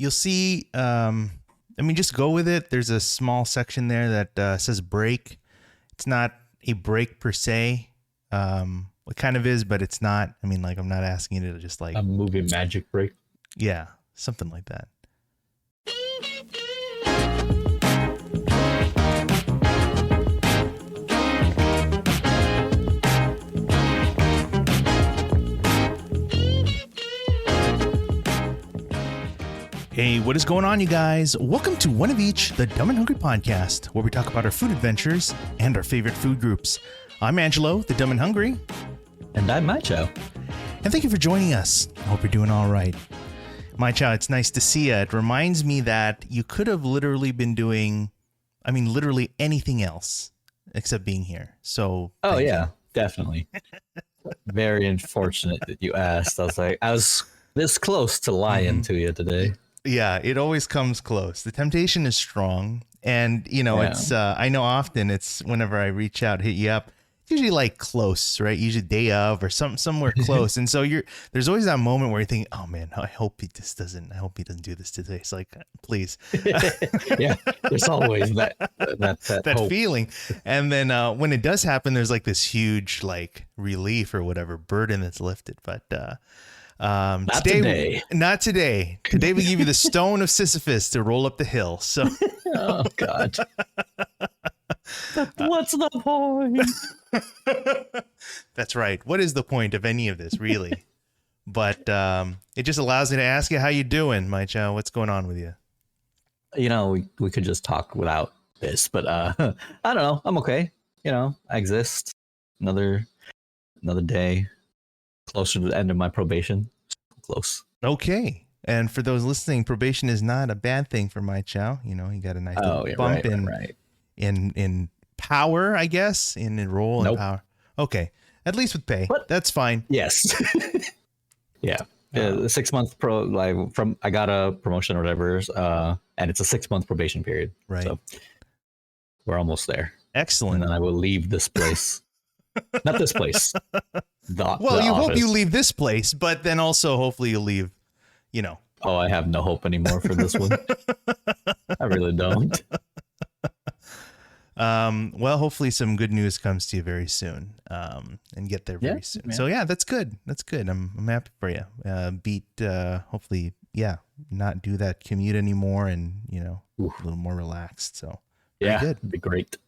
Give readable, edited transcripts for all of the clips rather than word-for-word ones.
you'll see. I mean, just go with it. There's a small section there that says break. It's not a break per se. It kind of is, but it's not. I mean, like, I'm not asking you to just like a movie magic break. Yeah, something like that. Hey, what is going on, you guys? Welcome to One of Each, the Dumb and Hungry podcast, where we talk about our food adventures and our favorite food groups. I'm Angelo, the Dumb and Hungry. And I'm Mychow. And thank you for joining us. I hope you're doing all right. Mychow, it's nice to see you. It reminds me that you could have literally been doing, literally anything else except being here. So, oh, yeah, definitely. Very unfortunate that you asked. I was this close to lying to you today. Yeah, it always comes close. The temptation is strong. And, it's, I know often it's whenever I reach out, hit you up, it's usually like close, right? Usually day of or somewhere close. And so there's always that moment where you think, oh man, I hope he doesn't do this today. It's like, please. Yeah, there's always that hope. Feeling. And then when it does happen, there's like this huge like relief or whatever burden that's lifted. But, not today. Not today. Today we give you the stone of Sisyphus to roll up the hill. So, oh God, what's the point? That's right. What is the point of any of this, really? But it just allows me to ask you how you doing, Mychow. What's going on with you? We could just talk without this, but I don't know. I'm okay. I exist. Another day. Closer to the end of my probation. Close. Okay. And for those listening, probation is not a bad thing for Mychow. You got a nice bump in power, I guess, in role and power. Okay. At least with pay. What? That's fine. Yes. Yeah. The 6 month I got a promotion or whatever, and it's a 6 month probation period. Right. So we're almost there. Excellent. And then I will leave this place. Not this place. You office. hope you leave this place, but then also hopefully you'll leave, Oh, I have no hope anymore for this one. I really don't. Well, hopefully some good news comes to you very soon, and get there very soon. Yeah. So yeah, that's good. That's good. I'm happy for you. Hopefully, not do that commute anymore and, a little more relaxed. So yeah, good. It'd be great.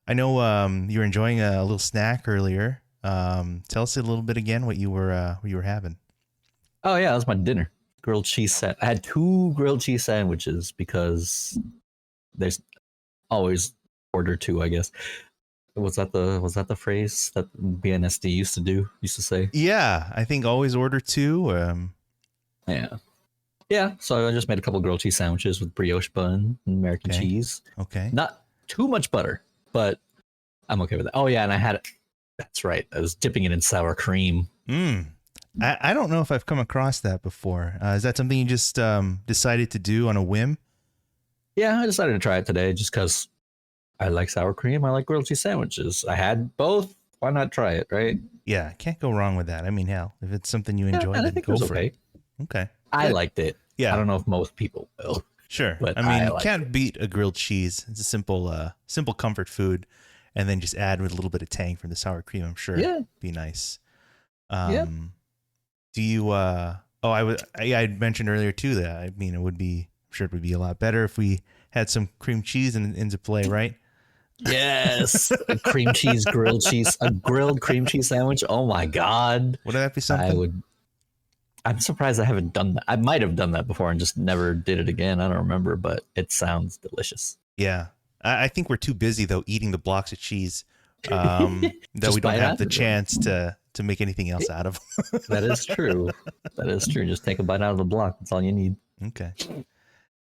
I know you were enjoying a little snack earlier. Tell us a little bit again what you were having. Oh yeah, that was my dinner. Grilled cheese. I had 2 grilled cheese sandwiches because there's always order 2, I guess. Was that the phrase that BNSD used to say? Yeah, I think always order 2. Yeah. So I just made a couple grilled cheese sandwiches with brioche bun and American cheese. Okay. Not too much butter, but I'm okay with that. Oh yeah, and I had it. That's right. I was dipping it in sour cream. I don't know if I've come across that before. Is that something you just decided to do on a whim? Yeah, I decided to try it today just because I like sour cream. I like grilled cheese sandwiches. I had both. Why not try it, right? Yeah, can't go wrong with that. I mean, hell, if it's something you enjoy, then go for it. Okay. I liked it. Yeah. I don't know if most people will. Sure. But you can't beat a grilled cheese. It's a simple comfort food. And then just add with a little bit of tang from the sour cream. I'm sure it'd be nice. Do you, I mentioned earlier too that, it would be, I'm sure it would be a lot better if we had some cream cheese into play, right? Yes. A grilled cream cheese sandwich. Oh my God. Would that be something? I'm surprised I haven't done that. I might have done that before and just never did it again. I don't remember, but it sounds delicious. Yeah. I think we're too busy though eating the blocks of cheese that we don't have the chance to make anything else out of. That is true. Just take a bite out of the block. That's all you need. Okay.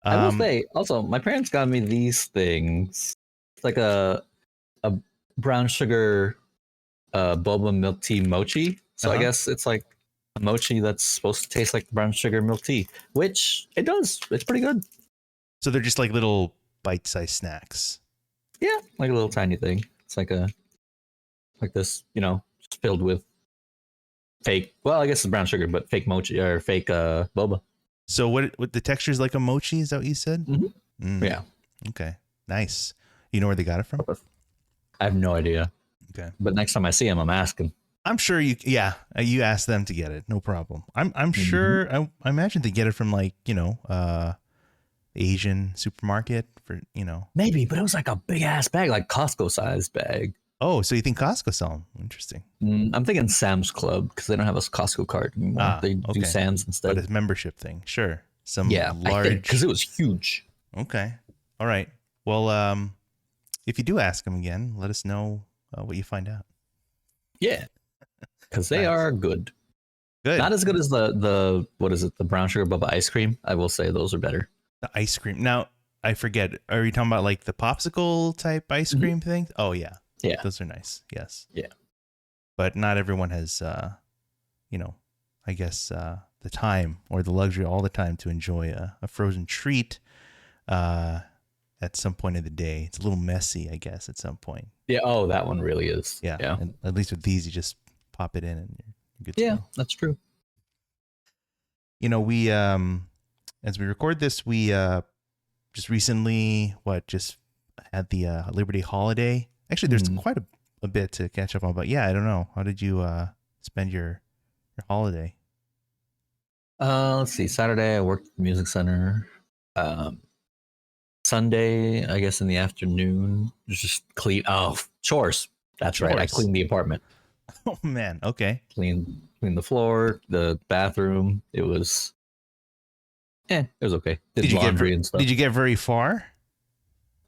I will say also, my parents got me these things. It's like a brown sugar boba milk tea mochi. So I guess it's like a mochi that's supposed to taste like brown sugar milk tea, which it does. It's pretty good. So they're just like little bite-sized snacks. Yeah, like a little tiny thing. It's like this, just filled with fake. Well, I guess it's brown sugar, but fake mochi or fake boba. So what the texture is like a mochi? Is that what you said? Mm-hmm. Yeah. Okay. Nice. You know where they got it from? I have no idea. Okay. But next time I see him, I'm asking. I'm sure you ask them to get it. No problem. I'm sure. I imagine they get it from like, Asian supermarket for, Maybe, but it was like a big ass bag, like Costco sized bag. Oh, so you think Costco sell them? Interesting. I'm thinking Sam's Club because they don't have a Costco card anymore. They do Sam's instead. But it's a membership thing. Sure. Large. Because it was huge. Okay. All right. Well, if you do ask them again, let us know what you find out. Yeah. Because they are good. Good. Not as good as the what is it? The brown sugar bubba ice cream. I will say those are better. The ice cream. Now, I forget. Are you talking about like the popsicle type ice cream thing? Oh, yeah. Yeah. Those are nice. Yes. Yeah. But not everyone has, I guess, the time or the luxury all the time to enjoy a frozen treat at some point of the day. It's a little messy, I guess, at some point. Yeah. Oh, that one really is. Yeah. And at least with these, you just pop it in and you're good to go. That's true. We, as we record this, we just recently, just had the Liberty holiday. Actually, there's quite a bit to catch up on, but I don't know. How did you spend your holiday? Let's see. Saturday, I worked at the music center. Sunday, I guess in the afternoon, just clean. Oh, chores. That's right. I cleaned the apartment. Oh man. Okay. Clean the floor, the bathroom. It was okay. Did laundry and stuff. Did you get very far?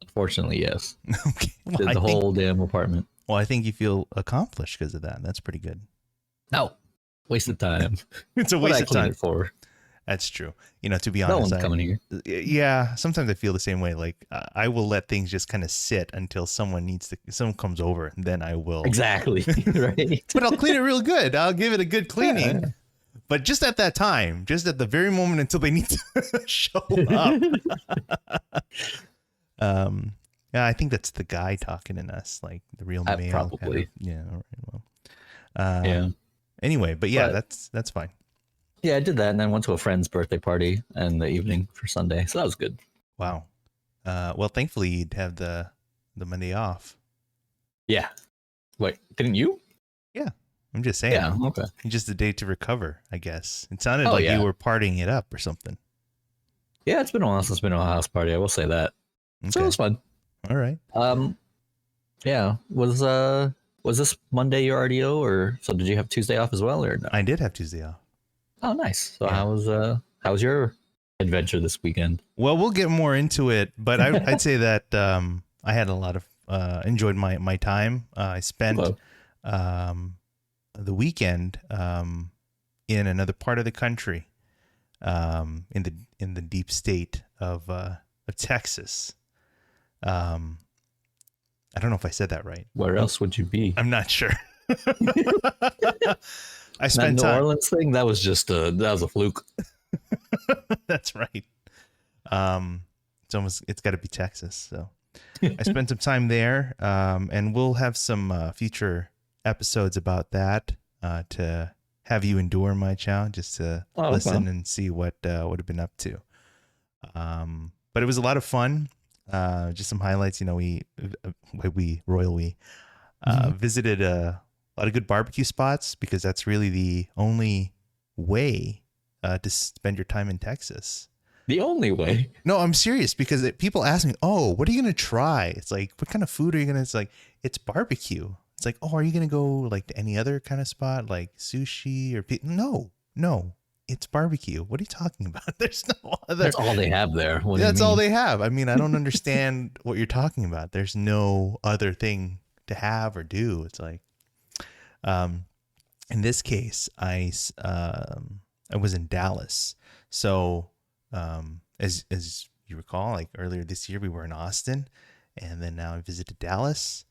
Unfortunately, yes. Okay. Well, Did the whole damn apartment. Well, I think you feel accomplished because of that. That's pretty good. No, waste of time. It's a waste of time. It for? That's true. To be honest, no one's coming here. Yeah, sometimes I feel the same way. Like I will let things just kind of sit until someone comes over, and then I will. Exactly. Right. But I'll clean it real good. I'll give it a good cleaning. Yeah. But just at that time, just at the very moment until they need to show up. Yeah, I think that's the guy talking in us, like the real male. Probably. Kind of, yeah. All right. Well. Anyway, but that's fine. Yeah, I did that, and then went to a friend's birthday party in the evening for Sunday, so that was good. Wow. Well, thankfully you'd have the Monday off. Yeah. Wait, didn't you? Yeah. I'm just saying. Yeah. Okay. Just a day to recover, I guess. It sounded like you were partying it up or something. Yeah, it's been a while since been to a house party. I will say that. Okay. So it was fun. All right. Yeah. Was this Monday your RDO, or so did you have Tuesday off as well, or no? I did have Tuesday off. Oh, nice. So how was your adventure this weekend? Well, we'll get more into it, but I'd say that I had a lot of enjoyed my time. I spent the weekend in another part of the country, in the deep state of Texas. I don't know if I said that right. Where else would you be? I'm not sure. I spent that New Orleans thing. That was a fluke. That's right. It's got to be Texas. So I spent some time there, and we'll have some future episodes about that to have you endure, Mychow, just to listen and see what would have been up to. But it was a lot of fun. Just some highlights. We visited a lot of good barbecue spots because that's really the only way to spend your time in Texas. The only way? No, I'm serious because people ask me, "Oh, what are you going to try?" It's like, "What kind of food are you going to?" It's like, "It's barbecue." It's like, "Oh, are you going to go like to any other kind of spot like sushi or no. It's barbecue. What are you talking about? There's no other. That's all they have there. That's all they have. I mean, I don't understand what you're talking about. There's no other thing to have or do. It's like, in this case, I was in Dallas. So, as you recall, like earlier this year, we were in Austin, and then now I visited Dallas,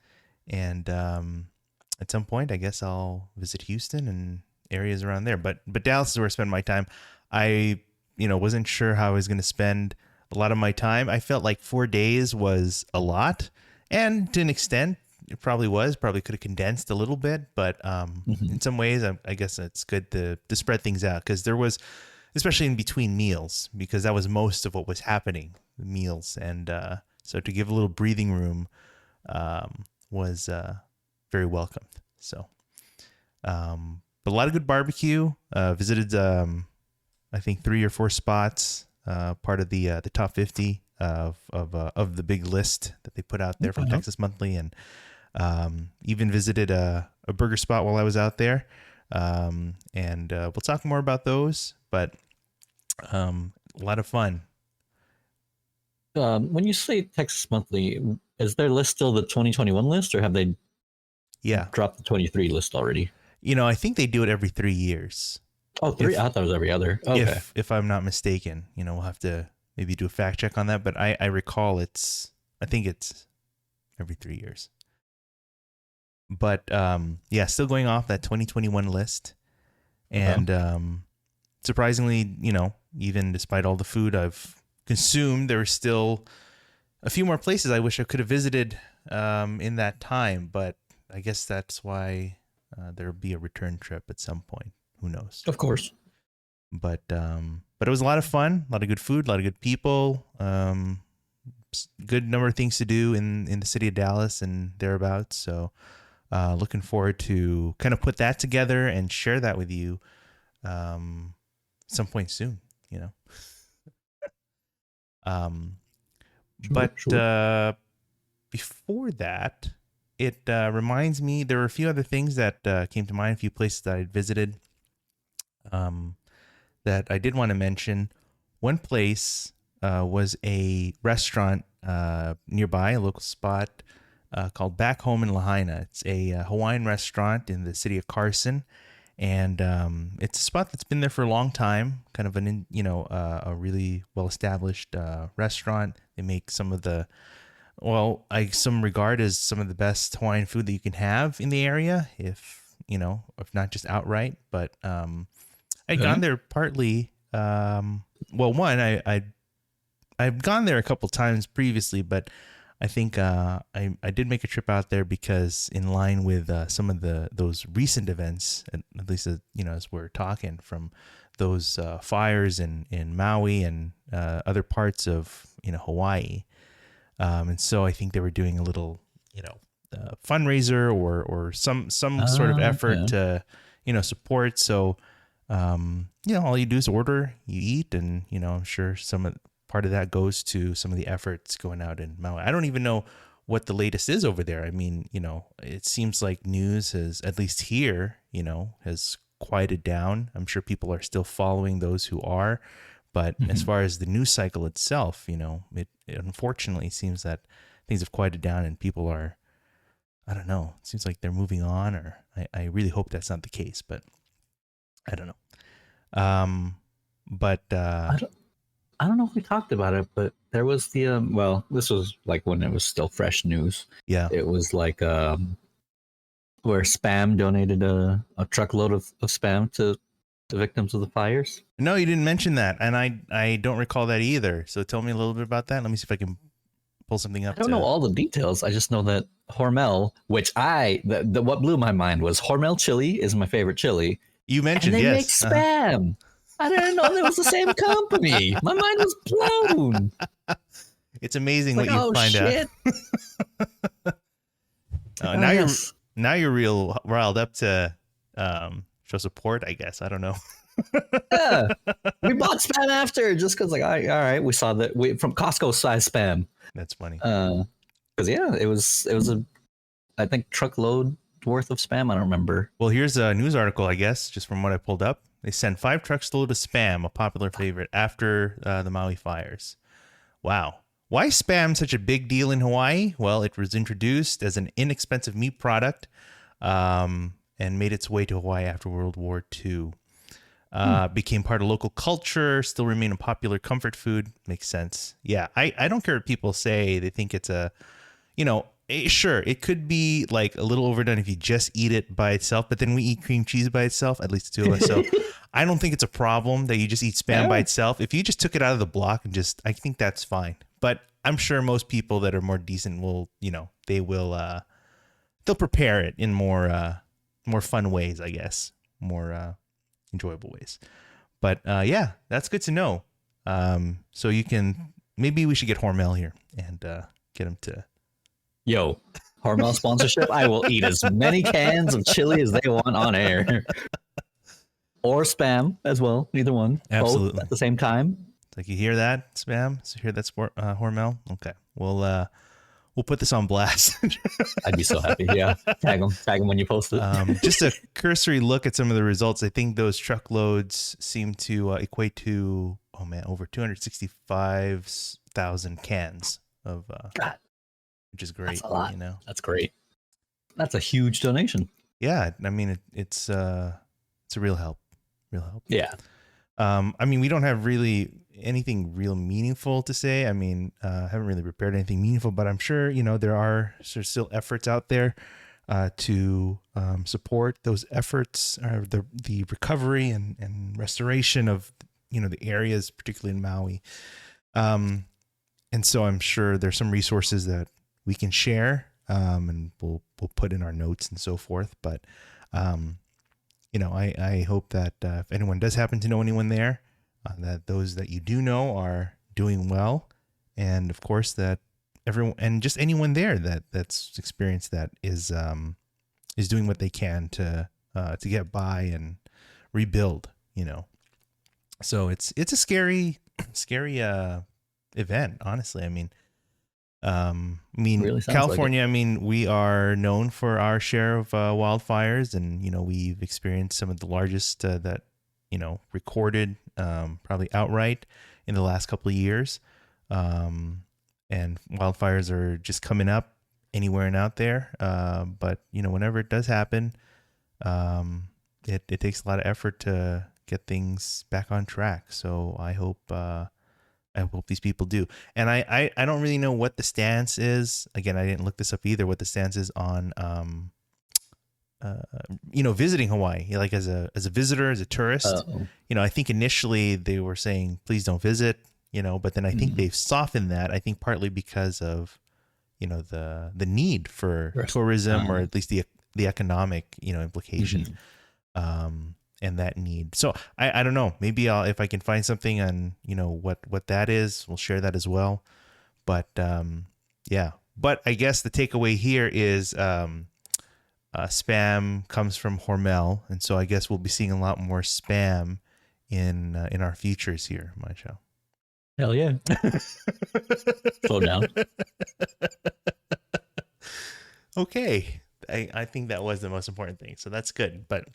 and at some point, I guess I'll visit Houston and areas around there. But Dallas is where I spend my time. I wasn't sure how I was going to spend a lot of my time. I felt like 4 days was a lot, and to an extent, it probably could have condensed a little bit, but in some ways, I guess it's good to spread things out because there was especially in between meals, because that was most of what was happening, the meals. And so to give a little breathing room was very welcomed. So, but a lot of good barbecue. Visited, I think 3 or 4 spots, part of the top 50 of the big list that they put out there from Texas Monthly, and even visited a burger spot while I was out there. And we'll talk more about those, but a lot of fun. When you say Texas Monthly, is their list still the 2021 list, or have they dropped the 23 list already? I think they do it every 3 years. Oh, 3? I thought it was every other. Okay. If I'm not mistaken, we'll have to maybe do a fact check on that, but I recall I think it's every 3 years. But still going off that 2021 list. And surprisingly, even despite all the food I've consumed, there are still a few more places I wish I could have visited in that time. But I guess that's why there'll be a return trip at some point. Who knows? Of course. But it was a lot of fun, a lot of good food, a lot of good people, good number of things to do in the city of Dallas and thereabouts. So looking forward to kind of put that together and share that with you some point soon, Sure. Before that, it reminds me, there were a few other things that came to mind, a few places that I'd visited that I did want to mention. One place was a restaurant nearby, a local spot called Back Home in Lahaina. It's a Hawaiian restaurant in the city of Carson, and it's a spot that's been there for a long time. Kind of a really well-established restaurant. They make some of the, some regard as some of the best Hawaiian food that you can have in the area, if not just outright. But I'd gone there partly. I've gone there a couple times previously, but I think I did make a trip out there because in line with some of those recent events, at least as we're talking, from those fires in Maui and other parts of Hawaii, and so I think they were doing a little fundraiser or some sort of effort to support. So all you do is order, you eat, and I'm sure part of that goes to some of the efforts going out in Maui. I don't even know what the latest is over there. I mean, it seems like news has, at least here, has quieted down. I'm sure people are still following those who are, but as far as the news cycle itself, it unfortunately seems that things have quieted down and people are, I don't know, it seems like they're moving on, or I really hope that's not the case, but I don't know. I don't know if we talked about it, but there was the this was like when it was still fresh news. Yeah. It was like where Spam donated a truckload of Spam to the victims of the fires. No, you didn't mention that, and I don't recall that either. So tell me a little bit about that. Let me see if I can pull something up. I don't know all the details. I just know that Hormel, which what blew my mind was Hormel chili is my favorite chili. You mentioned, and they yes. make Spam. I didn't know they was the same company. My mind was blown. It's amazing what you find out. Now you're real riled up to show support, I guess. I don't know. Yeah, we bought Spam after just because, all right, we saw that from Costco size Spam. That's funny. Because it was I think truckload worth of Spam. I don't remember. Well, here's a news article, I guess, just from what I pulled up. They sent 5 trucks load of Spam, a popular favorite, after the Maui fires. Wow. Why is Spam such a big deal in Hawaii? Well, it was introduced as an inexpensive meat product and made its way to Hawaii after World War II. Became part of local culture, still remain a popular comfort food. Makes sense. Yeah, I don't care what people say. They think it's sure, it could be like a little overdone if you just eat it by itself, but then we eat cream cheese by itself, at least the 2 of us. So I don't think it's a problem that you just eat Spam by itself. If you just took it out of the block and I think that's fine. But I'm sure most people that are more decent will, they'll prepare it in more fun ways, I guess, more enjoyable ways. But yeah, that's good to know. So maybe we should get Hormel here and get him to. Yo, Hormel sponsorship. I will eat as many cans of chili as they want on air, or spam as well. Either one, Absolutely, both at the same time. It's like, you hear that, spam? So hear that, Hormel? Okay, we'll put this on blast. I'd be so happy. Yeah, tag them when you post it. Just a cursory look at some of the results. I think those truckloads seem to equate to over 265,000 cans of. God. Which is great. That's a lot. That's great. That's a huge donation. Yeah, I mean it's a real help. Yeah. I mean, we don't have really anything real meaningful to say. I mean, haven't really prepared anything meaningful, but I'm sure there's still efforts out there to support those efforts, the recovery and restoration of the areas, particularly in Maui. And so I'm sure there's some resources that we can share, and we'll put in our notes and so forth. But, I hope that if anyone does happen to know anyone there, that those that you do know are doing well. And of course that everyone, and just anyone there that's experienced that is doing what they can to get by and rebuild, So it's a scary event, honestly. I mean, really California, like we are known for our share of wildfires, and we've experienced some of the largest that recorded, probably outright, in the last couple of years. And wildfires are just coming up anywhere and out there. But whenever it does happen, it takes a lot of effort to get things back on track. So I hope these people do. And I don't really know what the stance is. Again, I didn't look this up either, what the stance is on, visiting Hawaii, like as a visitor, as a tourist. I think initially they were saying, please don't visit, but then I think they've softened that. I think partly because of, the need for tourism, or at least the economic, implication. And that need. So I don't know, maybe if I can find something on, what that is, we'll share that as well. But, yeah, but I guess the takeaway here is, spam comes from Hormel. And so I guess we'll be seeing a lot more spam in our futures here, Mychow. Hell yeah. Slow down. Okay. I think that was the most important thing. So that's good. But,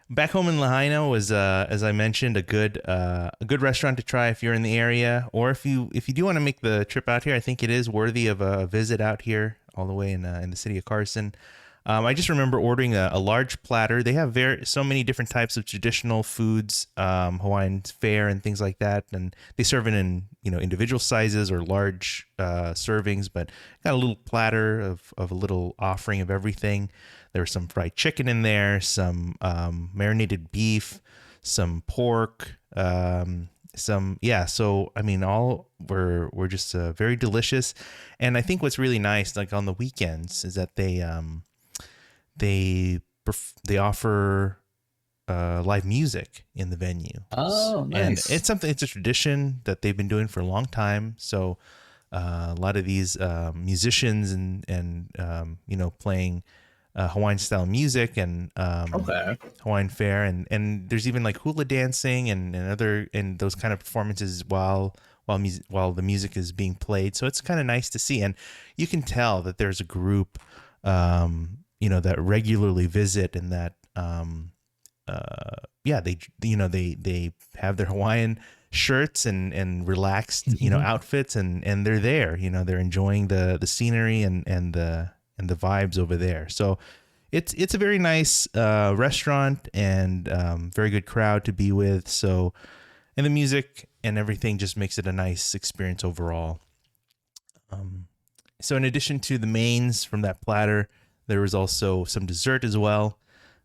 back home in Lahaina was, as I mentioned, a good restaurant to try if you're in the area, or if you do want to make the trip out here. I think it is worthy of a visit out here, all the way in the city of Carson. I just remember ordering a large platter. They have so many different types of traditional foods, Hawaiian fare and things like that, and they serve it in individual sizes or large servings. But got a little platter of a little offering of everything. There was some fried chicken in there, some marinated beef, some pork, So I mean, all were just very delicious. And I think what's really nice, like on the weekends, is that they offer live music in the venue. Oh, nice! And it's a tradition that they've been doing for a long time. So a lot of these musicians and playing Hawaiian style music and Hawaiian fare, and there's even like hula dancing and those kind of performances while the music is being played. So it's kind of nice to see, and you can tell that there's a group that regularly visit, and that they have their Hawaiian shirts and relaxed outfits, and they're there, they're enjoying the scenery and the vibes over there. So it's a very nice restaurant, and very good crowd to be with. So, and the music and everything just makes it a nice experience overall. So in addition to the mains from that platter, there was also some dessert as well.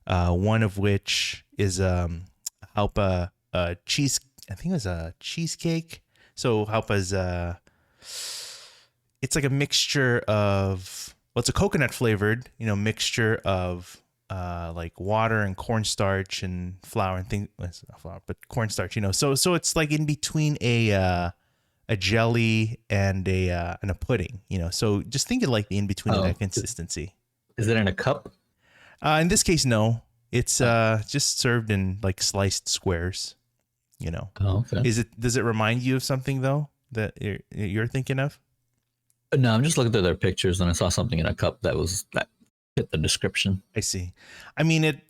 One of which is Haupa cheese. I think it was a cheesecake. So Haupa's it's like a mixture of, well, it's a coconut flavored, mixture of like water and cornstarch and flour and things. Well, it's not flour, but cornstarch. So it's like in between a jelly and a pudding. So just think of like the in between of that consistency. Is it in a cup? In this case, no. It's just served in like sliced squares. Oh, okay. Does it remind you of something though that you're thinking of? No, I'm just looking through their pictures and I saw something in a cup that fit the description. I see. I mean, it's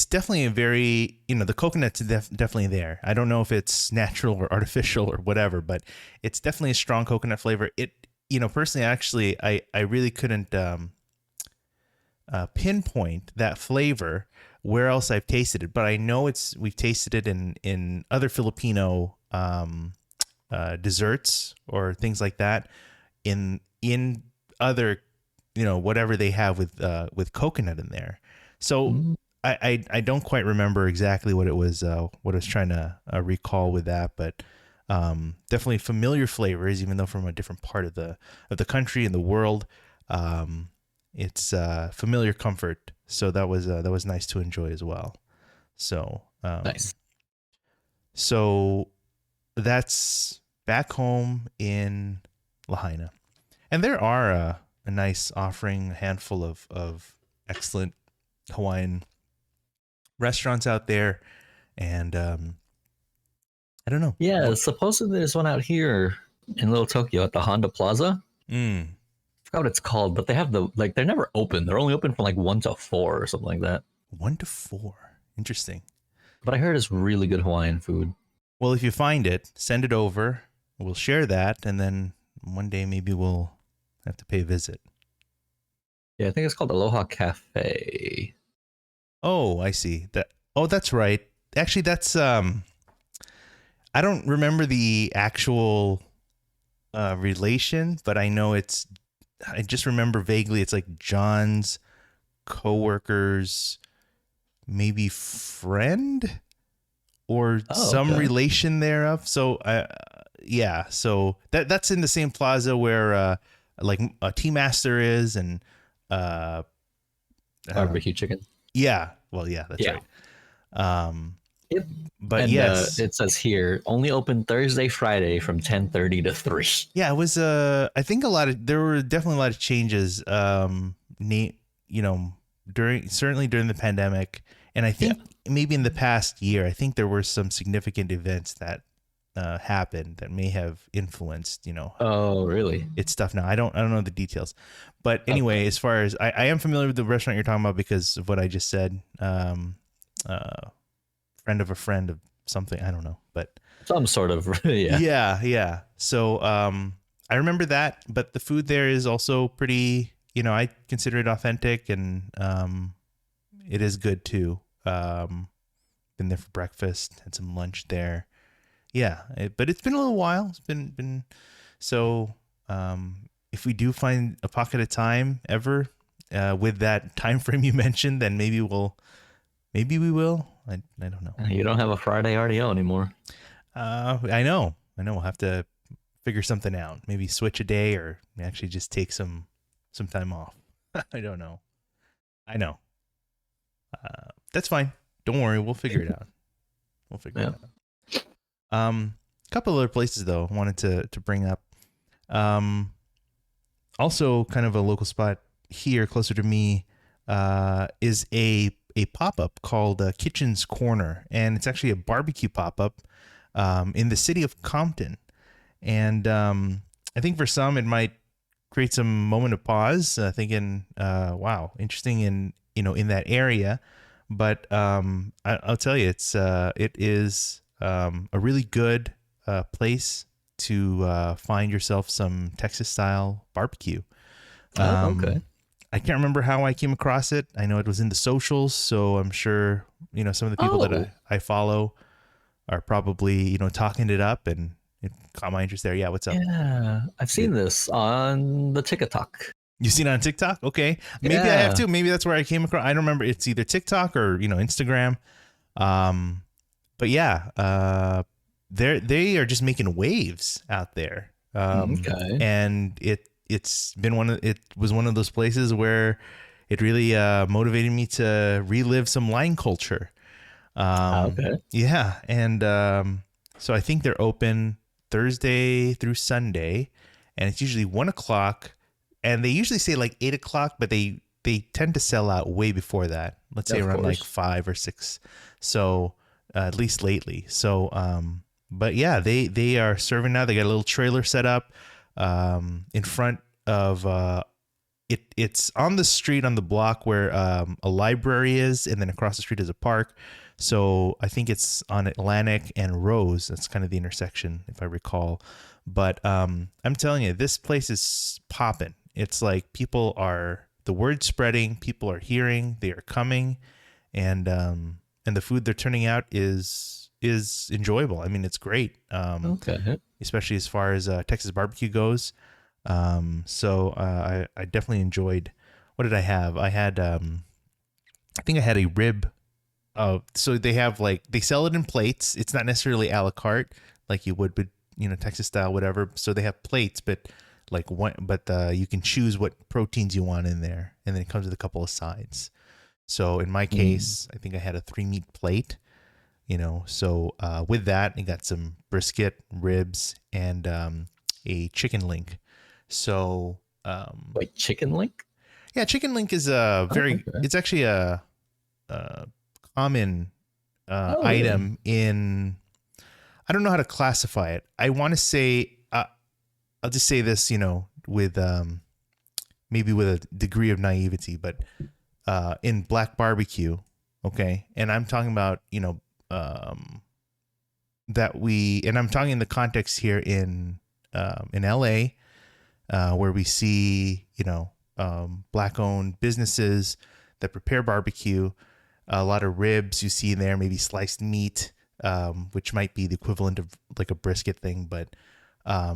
definitely a very, the coconut's definitely there. I don't know if it's natural or artificial or whatever, but it's definitely a strong coconut flavor. Personally, actually, I really couldn't pinpoint that flavor where else I've tasted it, but I know we've tasted it in other Filipino desserts or things like that in other, whatever they have with coconut in there. So I don't quite remember exactly what it was, what I was trying to recall with that, but definitely familiar flavors, even though from a different part of the country and the world. It's familiar comfort. So that was nice to enjoy as well. So nice. So that's back home in Lahaina. And there are a nice offering, a handful of excellent Hawaiian restaurants out there. And I don't know. Yeah, supposedly there's one out here in Little Tokyo at the Honda Plaza. I forgot what it's called, but they have they're never open. They're only open from like 1 to 4 or something like that. 1 to 4. Interesting. But I heard it's really good Hawaiian food. Well, if you find it, send it over. We'll share that, and then one day maybe we'll have to pay a visit. Yeah, I think it's called Aloha Cafe. Oh, I see. That's right. Actually, that's I don't remember the actual relation, but I know I just remember vaguely it's like John's coworker's maybe friend or some relation thereof. So yeah, so that's in the same plaza where like a Tea Master is and barbecue chicken. Yeah, well, yeah, that's right. Yep. But and, yes, it says here only open Thursday, Friday from 10:30 to 3. Yeah, it was. I think there were definitely a lot of changes. Certainly during the pandemic, and I think maybe in the past year, I think there were some significant events that happened that may have influenced. Oh, really? It's stuff now. I don't know the details, but anyway, as far as I am familiar with the restaurant you're talking about because of what I just said. Friend of a friend of something, I don't know, but some sort of yeah. So I remember that, but the food there is also pretty, I consider it authentic and it is good too. Been there for breakfast, had some lunch there. Yeah, but it's been a little while. It's been so if we do find a pocket of time ever with that time frame you mentioned, then maybe we will. I don't know. You don't have a Friday RDO anymore. I know. We'll have to figure something out. Maybe switch a day or actually just take some time off. I don't know. I know. That's fine. Don't worry. We'll figure it out. It out. A couple other places though I wanted to bring up. Also kind of a local spot here closer to me is a pop-up called Kitchen's Corner, and it's actually a barbecue pop-up in the city of Compton. And I think for some it might create some moment of pause, thinking, wow, interesting in that area. But I'll tell you, it is a really good place to find yourself some Texas style barbecue. Okay. I can't remember how I came across it. I know it was in the socials, so I'm sure, some of the people that I follow are probably, talking it up, and it caught my interest there. Yeah, what's up? Yeah, I've seen this on the TikTok. You've seen it on TikTok? Okay. Maybe I have too. Maybe that's where I came across. I don't remember. It's either TikTok or, Instagram. But yeah, they are just making waves out there. Okay. And it was one of those places where it really motivated me to relive some line culture. Okay. Yeah, and so I think they're open Thursday through Sunday, and it's usually 1 o'clock, and they usually say like 8 o'clock, but they tend to sell out way before that. Let's say Of around like course. 5 or 6. So at least lately. So but yeah, they are serving now. They got a little trailer set up in front of it's on the street on the block where a library is, and then across the street is a park. So I think it's on Atlantic and Rose. That's kind of the intersection, if I recall. But I'm telling you, this place is popping. It's like the word spreading. People are hearing. They are coming, and the food they're turning out is enjoyable. I mean, it's great. Okay. Especially as far as Texas barbecue goes. I definitely enjoyed. What did I have? I had I think I had a rib. So they have they sell it in plates. It's not necessarily a la carte like you would, but Texas style, whatever. So they have plates, but you can choose what proteins you want in there, and then it comes with a couple of sides. So in my case, I think I had a 3-meat plate. So with that, I got some brisket, ribs, and a chicken link. So, Wait, chicken link? yeah, chicken link is a Okay. it's actually a common item in, I don't know how to classify it. I want to say, I'll just say this, with maybe with a degree of naivety, but in black barbecue, okay, and I'm talking about, and I'm talking in the context here in LA, where we see, black-owned businesses that prepare barbecue, a lot of ribs you see in there, maybe sliced meat, which might be the equivalent of like a brisket thing. But I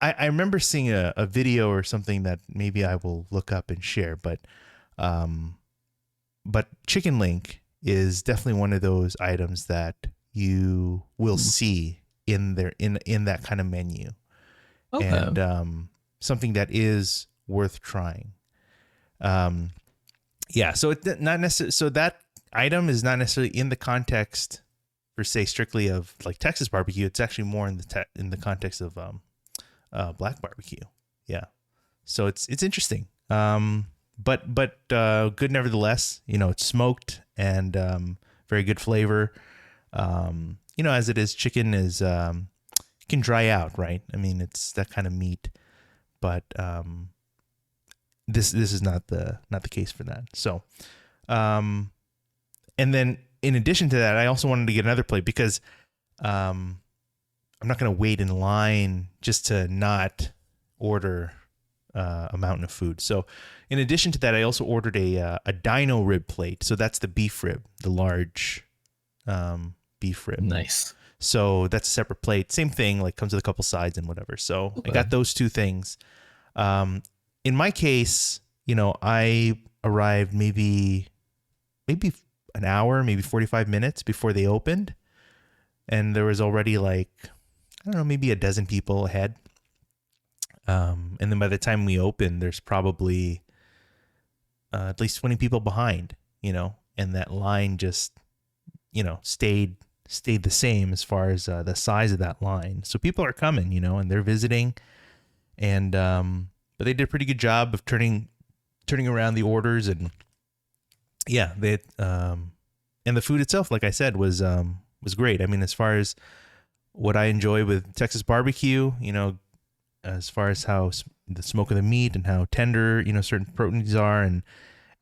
remember seeing a video or something that maybe I will look up and share. But chicken link is definitely one of those items that you will see in that kind of menu. Okay. And something that is worth trying. Yeah, so it's not necessarily, so that item is not necessarily in the context per se strictly of like Texas barbecue. It's actually more in the context of black barbecue. Yeah, so it's interesting. But good nevertheless. It's smoked and very good flavor. As it is, chicken is can dry out, right? I mean, it's that kind of meat, but this is not the case for that. So, and then in addition to that, I also wanted to get another plate because I'm not going to wait in line just to not order a mountain of food. So, in addition to that, I also ordered a dino rib plate. So that's the beef rib, the large beef rib. Nice. So that's a separate plate. Same thing, like comes with a couple sides and whatever. So I got those two things. In my case, I arrived maybe an hour, maybe 45 minutes before they opened. And there was already I don't know, maybe a dozen people ahead. And then by the time we opened, there's probably at least 20 people behind, and that line just, stayed the same as far as the size of that line. So people are coming, and they're visiting, and but they did a pretty good job of turning around the orders, and yeah, they and the food itself, like I said, was great. I mean, as far as what I enjoy with Texas barbecue, as far as how the smoke of the meat and how tender, certain proteins are,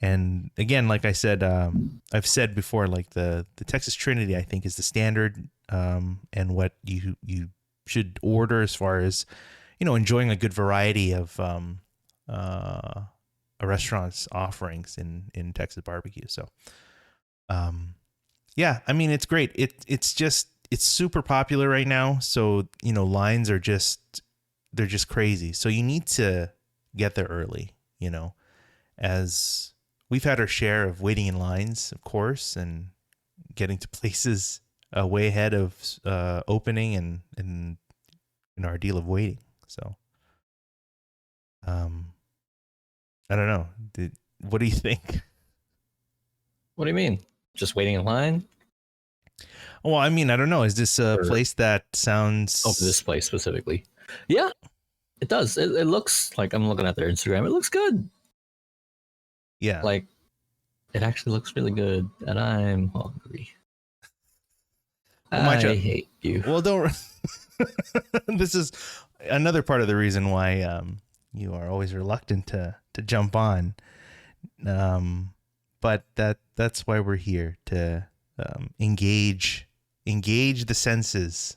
and again, like I said, I've said before, like the Texas Trinity, I think, is the standard, and what you should order as far as, enjoying a good variety of a restaurant's offerings in Texas barbecue. So, yeah, I mean, it's great. It's super popular right now. So, lines are they're just crazy. So you need to get there early, as we've had our share of waiting in lines, of course, and getting to places way ahead of opening and in our deal of waiting. So, I don't know. What do you think? What do you mean? Just waiting in line? Well, I mean, I don't know. Is this a Or place that over this sounds? place specifically? Yeah, it does. It looks like I'm looking at their Instagram. It looks good. Yeah. Like it actually looks really good, and I'm hungry. Well, I Mychow. hate you. Well, don't. This is another part of the reason why you are always reluctant to jump on. But that's why we're here to engage the senses.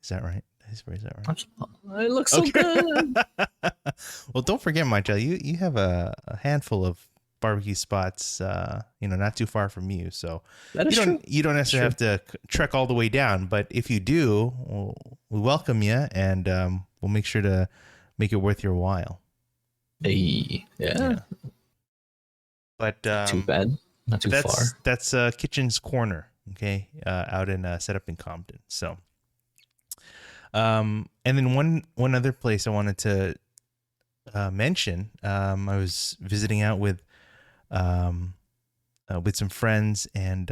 Is that right? Is that right? It looks so good. Well, don't forget, Mychow, you have a handful of barbecue spots, not too far from you. So That is true. You don't necessarily have to trek all the way down, but if you do, we welcome you, and we'll make sure to make it worth your while. Hey, yeah. But Too bad. Not too far. That's Kitchen's Corner, okay, out in set up in Compton. So, and then one other place I wanted to mention. I was visiting out with some friends, and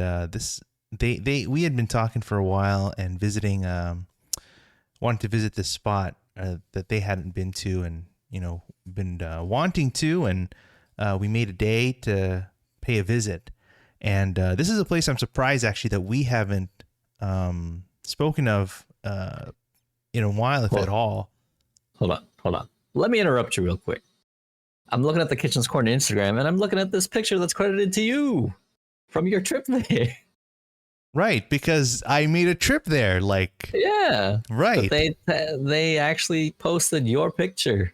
we had been talking for a while and visiting, wanted to visit this spot that they hadn't been to, and been wanting to, and we made a day to pay a visit. And this is a place I'm surprised actually that we haven't spoken of in a while, if at all. Hold on. Let me interrupt you real quick. I'm looking at the Kitchen's Corner Instagram, and I'm looking at this picture that's credited to you from your trip there. Right, because I made a trip there. Yeah, right. But they actually posted your picture.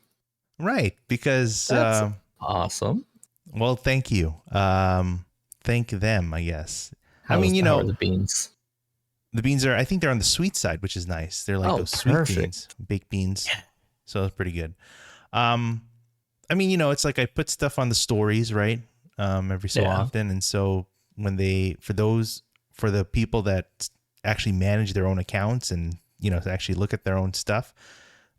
Right, because that's awesome. Well, thank you. Thank them, I guess. How are the beans? The beans I think they're on the sweet side, which is nice. They're like those sweet beans, baked beans. Yeah. So it's pretty good. It's like I put stuff on the stories, right? Every so often. And so when for the people that actually manage their own accounts and, actually look at their own stuff,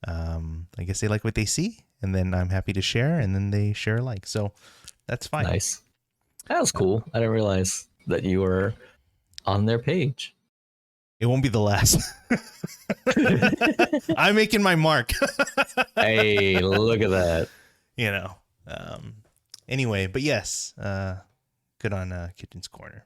I guess they like what they see, and then I'm happy to share, and then they share alike. So that's fine. Nice. That was cool. I didn't realize that you were on their page. It won't be the last. I'm making my mark. Hey, look at that. Anyway, but yes, good on Kitchen's Corner.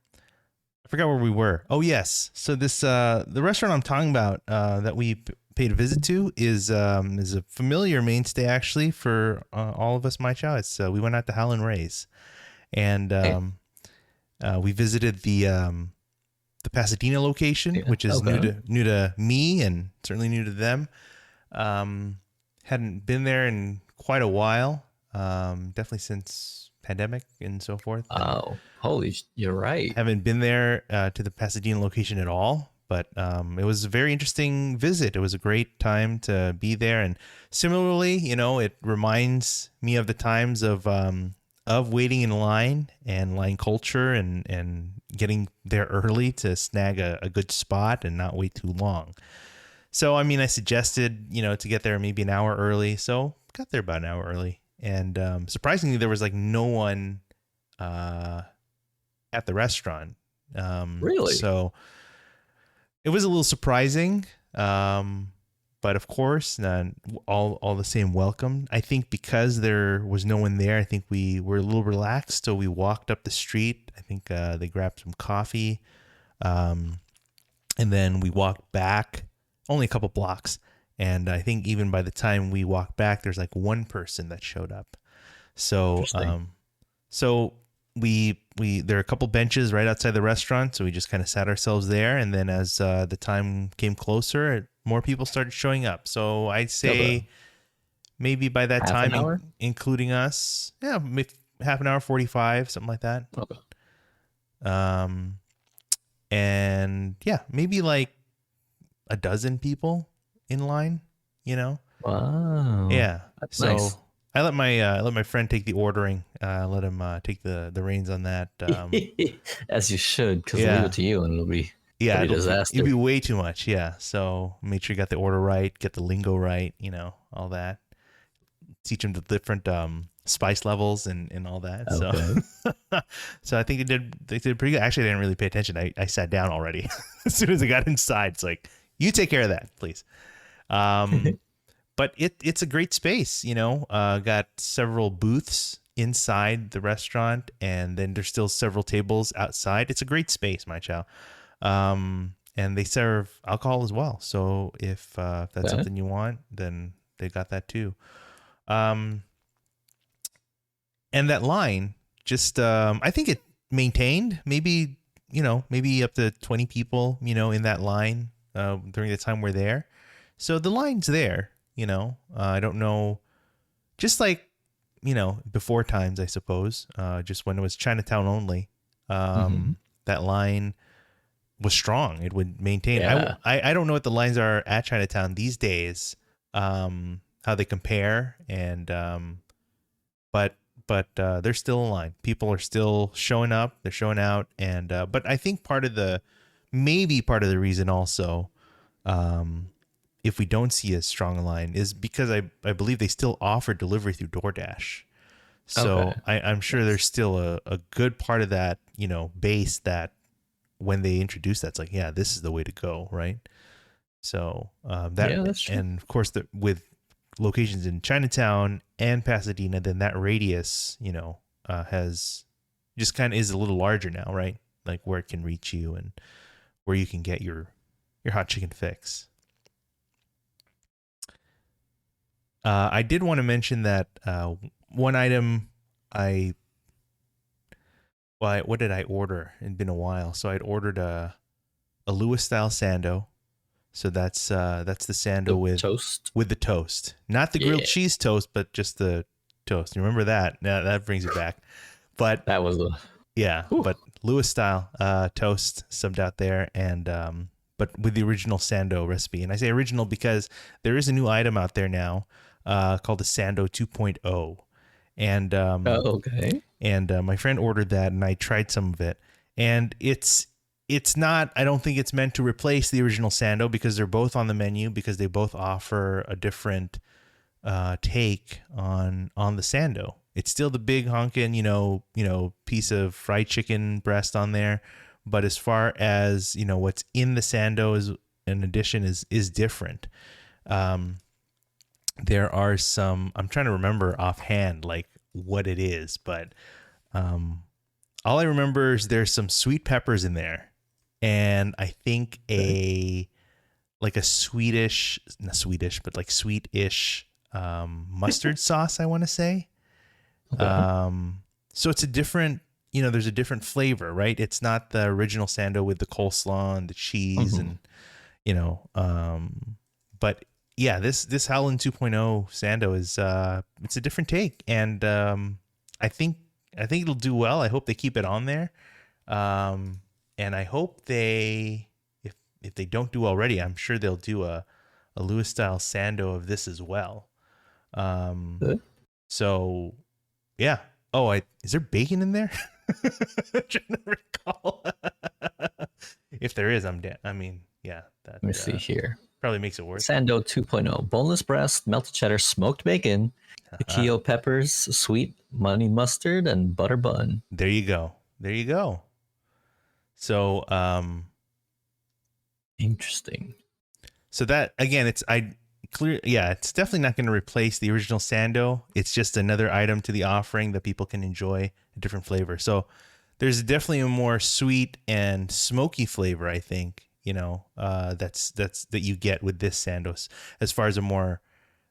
I forgot where we were. Oh yes, so this the restaurant I'm talking about that we paid a visit to is a familiar mainstay actually for all of us. Mychow. It's we went out to Howlin' Ray's, and we visited the Pasadena location, which is new to me and certainly new to them. Hadn't been there in quite a while. Definitely since pandemic and so forth. Oh, you're right. Haven't been there to the Pasadena location at all, but it was a very interesting visit. It was a great time to be there, and similarly, it reminds me of the times of waiting in line and line culture and getting there early to snag a good spot and not wait too long. So, I suggested, to get there maybe an hour early. So got there about an hour early. And surprisingly, there was no one at the restaurant. Really? So it was a little surprising. But of course, all the same welcome. I think because there was no one there, I think we were a little relaxed. So we walked up the street. I think they grabbed some coffee. And then we walked back only a couple blocks. And I think even by the time we walked back, there's one person that showed up. So, there are a couple benches right outside the restaurant. So we just kind of sat ourselves there. And then as the time came closer, more people started showing up. So I'd say maybe by that time, including us, maybe half an hour, 45, something like that. Okay. And maybe a dozen people in line, Wow. Yeah. That's so nice. I let my friend take the ordering. Let him take the reins on that. As you should, because I'll leave it to you and it'll be a disaster. It'd be way too much. Yeah. So make sure you got the order right, get the lingo right, all that. Teach him the different spice levels and all that. So, Okay. so I think they did pretty good. Actually, I didn't really pay attention. I sat down already as soon as I got inside. It's like, you take care of that, please. But it's a great space, got several booths inside the restaurant, and then there's still several tables outside. It's a great space, Mychow. And they serve alcohol as well. So if that's something you want, then they got that too. And that line, just I think it maintained maybe up to 20 people, in that line during the time we're there. So the line's there, I don't know, just like, before times, I suppose, just when it was Chinatown only, that line was strong. It would maintain. Yeah. I don't know what the lines are at Chinatown these days, how they compare, and but there's still a line. People are still showing up. They're showing out, and but I think maybe part of the reason also, if we don't see as strong a line, is because I believe they still offer delivery through DoorDash. So I'm sure there's still a good part of that, base that when they introduce that, it's like, yeah, this is the way to go, right? So that's true. and of course, with locations in Chinatown and Pasadena, then that radius, has just kind of is a little larger now, right? Like where it can reach you and where you can get your hot chicken fix. I did want to mention that one item what did I order? It'd been a while. So I'd ordered a Lewis style sando. So that's the sando with toast, with the toast, not the grilled cheese toast, but just the toast. You remember that? Now that brings it back. But that was but Lewis style toast subbed out there, and but with the original sando recipe. And I say original because there is a new item out there now called the Sando 2.0. And and my friend ordered that, and I tried some of it, and it's not, I don't think it's meant to replace the original sando, because they're both on the menu, because they both offer a different take on the sando. It's still the big honkin', piece of fried chicken breast on there, but as far as what's in the sando is an addition is different. There are some, I'm trying to remember offhand like what it is, but all I remember is there's some sweet peppers in there, and I think like a Swedish, not Swedish, but like sweet-ish mustard sauce, I want to say. So it's a different, there's a different flavor, right? It's not the original sando with the coleslaw and the cheese and but yeah, this Howlin' 2.0 sando is it's a different take, and I think it'll do well. I hope they keep it on there, and I hope if they don't do already, I'm sure they'll do a Lewis style sando of this as well. So yeah. Oh, is there bacon in there? I'm trying to recall. If there is, I'm dead. I mean, yeah. That, let me see here. Probably makes it worse. Sando 2.0, boneless breast, melted cheddar, smoked bacon, piquillo peppers, sweet honey mustard, and butter bun. There you go. So, interesting. So that, again, it's definitely not going to replace the original sando. It's just another item to the offering that people can enjoy a different flavor. So there's definitely a more sweet and smoky flavor, I think, that you get with this sando, as far as a more,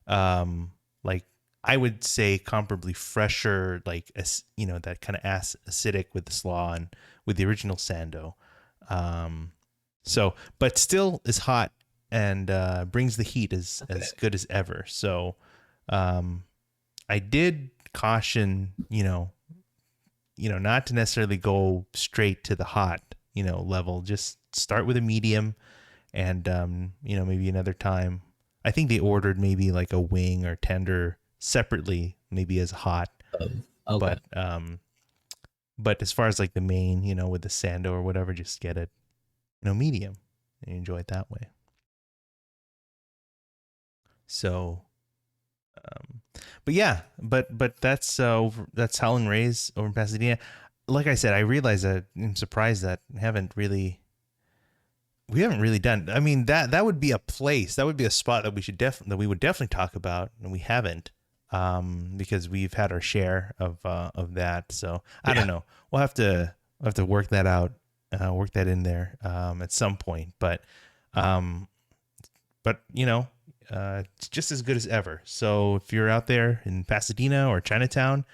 like, I would say comparably fresher, like, that kind of acidic with the slaw and with the original sando. So, but still is hot and brings the heat as good as ever. So, I did caution, not to necessarily go straight to the hot, level. Just start with a medium, and maybe another time. I think they ordered maybe like a wing or tender separately, maybe as hot. Okay. But as far as like the main, with the sando or whatever, just get it, medium, and enjoy it that way. So, But yeah, but that's Howlin' Ray's over in Pasadena. Like I said, I realize that I'm surprised that we haven't really done. I mean, that would be a place, that would be a spot that we would definitely talk about, and we haven't, because we've had our share of that. So I don't know. We'll have to work that out, work that in there at some point. But it's just as good as ever. So if you're out there in Pasadena or Chinatown,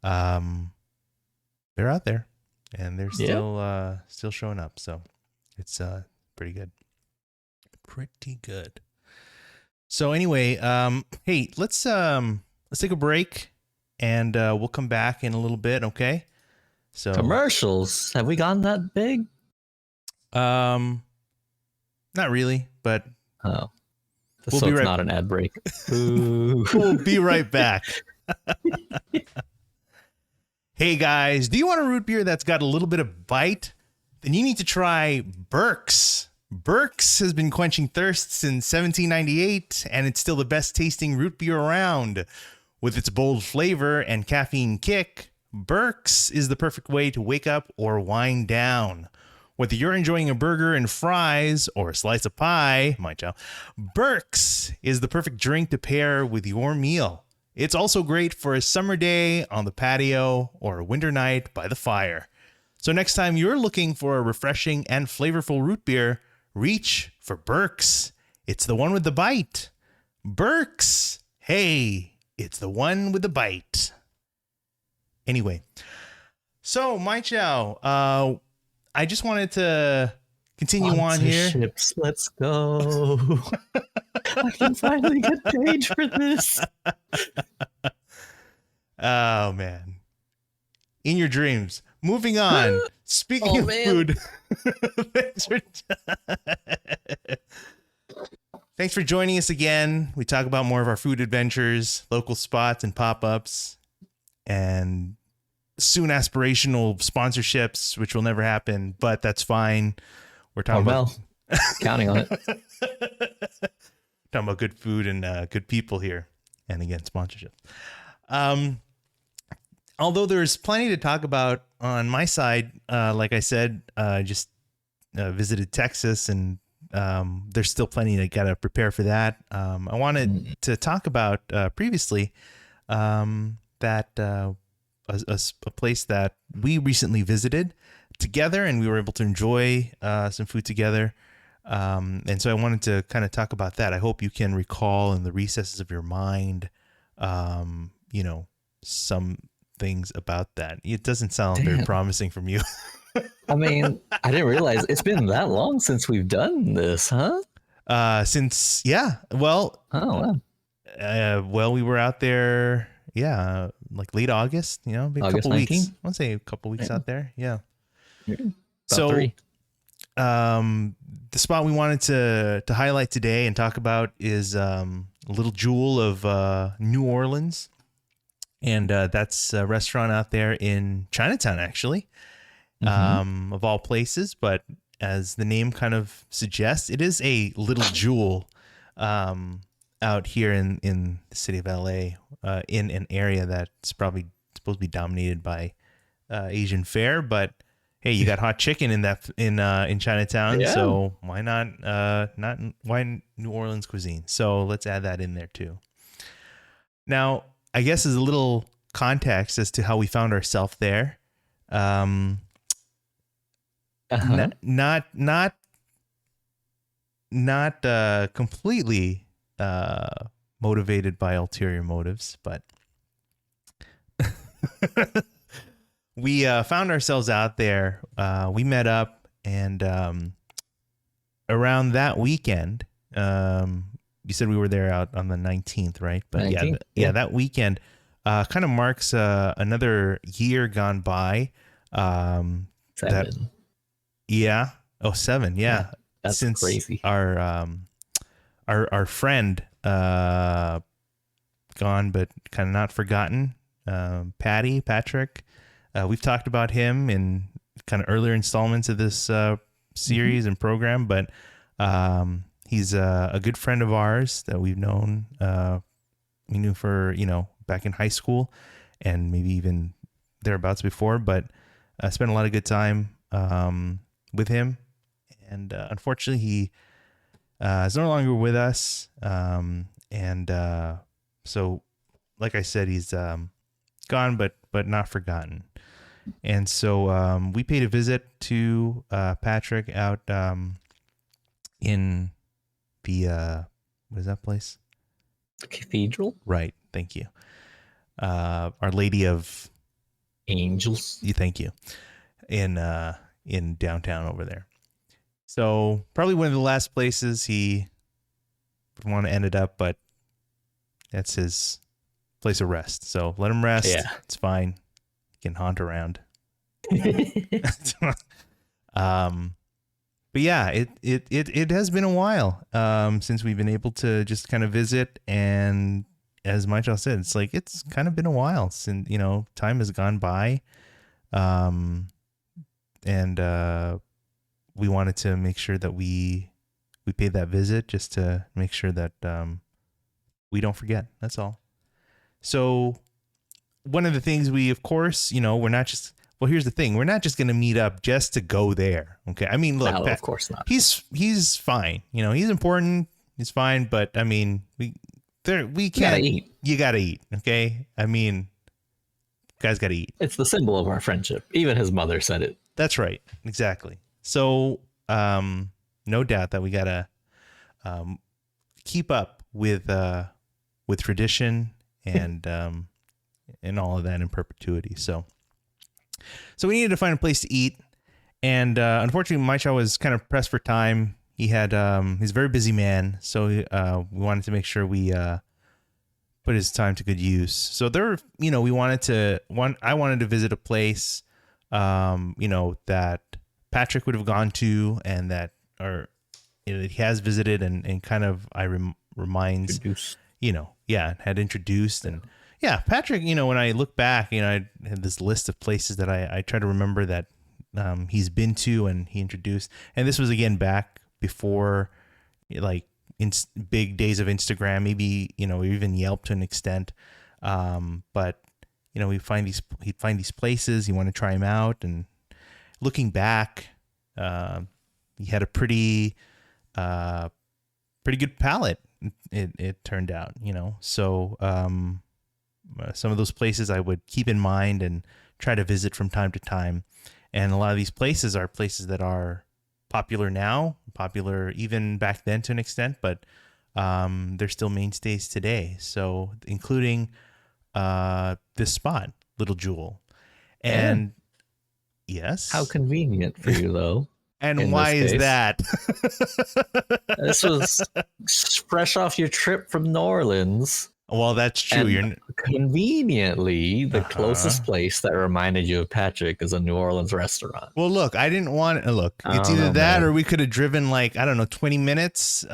they're out there, and they're still showing up. So it's pretty good. So anyway, hey, let's take a break, and we'll come back in a little bit. Okay. So commercials, have we gotten that big? Not really, but we'll be right. Not an ad break. We'll be right back. Hey guys, do you want a root beer that's got a little bit of bite? Then you need to try Burke's. Burke's has been quenching thirst since 1798, and it's still the best tasting root beer around. With its bold flavor and caffeine kick, Burke's is the perfect way to wake up or wind down. Whether you're enjoying a burger and fries or a slice of pie, Mychow, Burke's is the perfect drink to pair with your meal. It's also great for a summer day on the patio or a winter night by the fire. So next time you're looking for a refreshing and flavorful root beer, reach for Burke's. It's the one with the bite. Burke's. Hey, it's the one with the bite. Anyway, so Mychow, I just wanted to continue on here. Ships, let's go. I can finally get paid for this. Oh, man. In your dreams. Moving on. Speaking of food. Thanks for joining us again. We talk about more of our food adventures, local spots and pop-ups, and soon aspirational sponsorships, which will never happen, but that's fine. We're talking about counting on it. Talking about good food and good people here, and again, sponsorship. Although there's plenty to talk about on my side, like I said, just visited Texas, and there's still plenty to gotta prepare for that. I wanted to talk about previously that a place that we recently visited together, and we were able to enjoy some food together. And so I wanted to kind of talk about that. I hope you can recall in the recesses of your mind, some things about that. It doesn't sound very promising from you. I mean, I didn't realize it's been that long since we've done this, huh? Well, wow. Well, we were out there, like late August, maybe a couple 19? Weeks. I want to say a couple weeks out there. Yeah. So, 3. The spot we wanted to highlight today and talk about is a little jewel of New Orleans. And that's a restaurant out there in Chinatown, actually, of all places. But as the name kind of suggests, it is a little jewel out here in the city of LA, in an area that's probably supposed to be dominated by Asian fare. But hey, you got hot chicken in Chinatown, so why not why New Orleans cuisine? So let's add that in there too. Now, I guess as a little context as to how we found ourselves there, not completely motivated by ulterior motives, but we found ourselves out there. We met up, and around that weekend, you said we were there out on the 19th, right? But 19th? Yeah, that weekend kind of marks another year gone by. 7. 7. Yeah. That's since crazy. Our friend gone, but kind of not forgotten. Patrick. We've talked about him in kind of earlier installments of this series and program, but he's a good friend of ours that we've known for, back in high school and maybe even thereabouts before, but I spent a lot of good time with him. And unfortunately, he is no longer with us. So, like I said, he's gone, but not forgotten. And so we paid a visit to Patrick out in the what is that place? The cathedral? Right. Thank you. Our Lady of Angels. Thank you. In downtown over there. So probably one of the last places he would want to end it up, but that's his place of rest. So let him rest. Yeah. It's fine. He can haunt around. But yeah, it has been a while since we've been able to just kind of visit, and as Mychow said, it's kind of been a while since time has gone by, and we wanted to make sure that we paid that visit just to make sure that we don't forget. That's all. So one of the things we, of course, we're not just. Well, here's the thing. We're not just going to meet up just to go there. Okay. I mean, look, no, of course not. He's fine. He's important. He's fine. But I mean, we can't eat. You got to eat. Okay. I mean, guys got to eat. It's the symbol of our friendship. Even his mother said it. That's right. Exactly. So, no doubt that we got to keep up with tradition and all of that in perpetuity. So we needed to find a place to eat, and unfortunately, Mychow was kind of pressed for time. He had he's a very busy man, so we wanted to make sure we put his time to good use. So there, I wanted to visit a place, that Patrick would have gone to, and that he has visited, and kind of reminds, had introduced and. Yeah, Patrick, when I look back, I had this list of places that I try to remember that he's been to and he introduced. And this was, again, back before, big days of Instagram, maybe, or even Yelp to an extent. But, he'd find these places, he wanted to try them out. And looking back, he had a pretty good palate, it turned out, So... some of those places I would keep in mind and try to visit from time to time. And a lot of these places are places that are popular now, popular even back then to an extent, but they're still mainstays today. So including this spot, Little Jewel. And yes. How convenient for you, though. And why is that? This was fresh off your trip from New Orleans. Well, that's true. And conveniently, the closest place that reminded you of Patrick is a New Orleans restaurant. Well, look, I didn't want to look. It's either that or we could have driven 20 minutes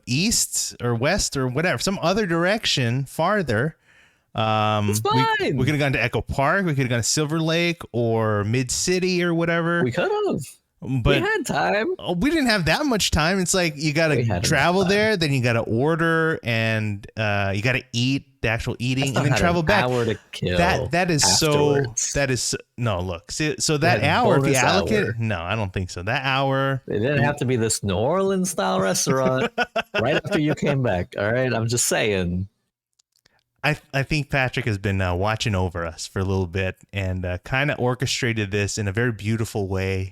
east or west or whatever, some other direction farther. It's fine. We could have gone to Echo Park. We could have gone to Silver Lake or Mid City or whatever. We could have. But we had time. We didn't have that much time. It's you got to travel there, then you got to order, and you got to eat the actual eating, and then travel back. Hour to kill. That is afterwards. so. That is no look. So that hour, if you allocate, no, I don't think so. That hour. It didn't have to be this New Orleans style restaurant right after you came back. All right, I'm just saying. I think Patrick has been watching over us for a little bit and kind of orchestrated this in a very beautiful way.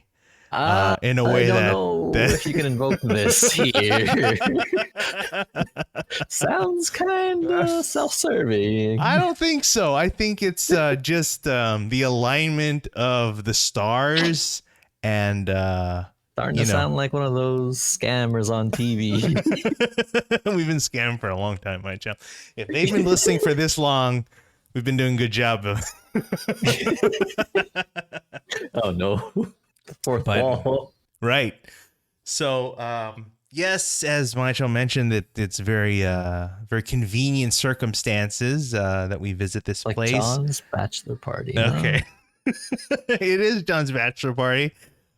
In a way I don't know if you can invoke this here. Sounds kind of self-serving. I don't think so. I think it's just the alignment of the stars and starting to sound like one of those scammers on TV. We've been scammed for a long time, Mychow. If they've been listening for this long, we've been doing a good job of. Oh no. Fourth wall. Right. So, yes, as Mychow mentioned, it's very convenient circumstances that we visit this place. John's bachelor party. Okay. It is John's bachelor party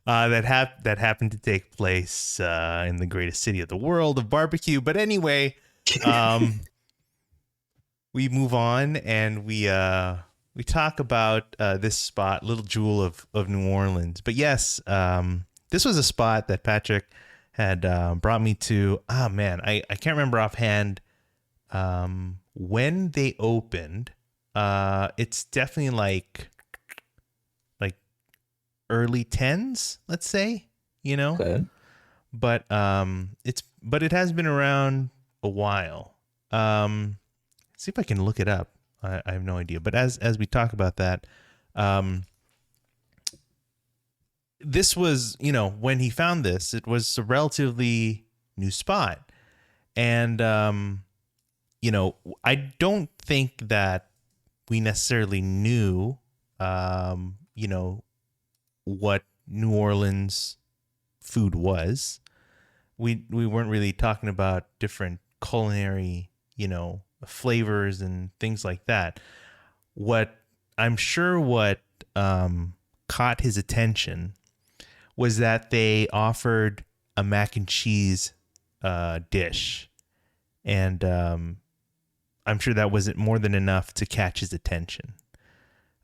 that happened to take place in the greatest city of the world of barbecue. But anyway, we move on and we talk about this spot, Little Jewel of New Orleans. But yes, this was a spot that Patrick had brought me to. Ah, man, I can't remember offhand when they opened. It's definitely like early tens, let's say, Okay. but it has been around a while. See if I can look it up. I have no idea. But as we talk about that, this was, when he found this, it was a relatively new spot. And, I don't think that we necessarily knew, what New Orleans food was. We weren't really talking about different culinary, flavors and things like that. What caught his attention was that they offered a mac and cheese dish, and I'm sure that wasn't more than enough to catch his attention.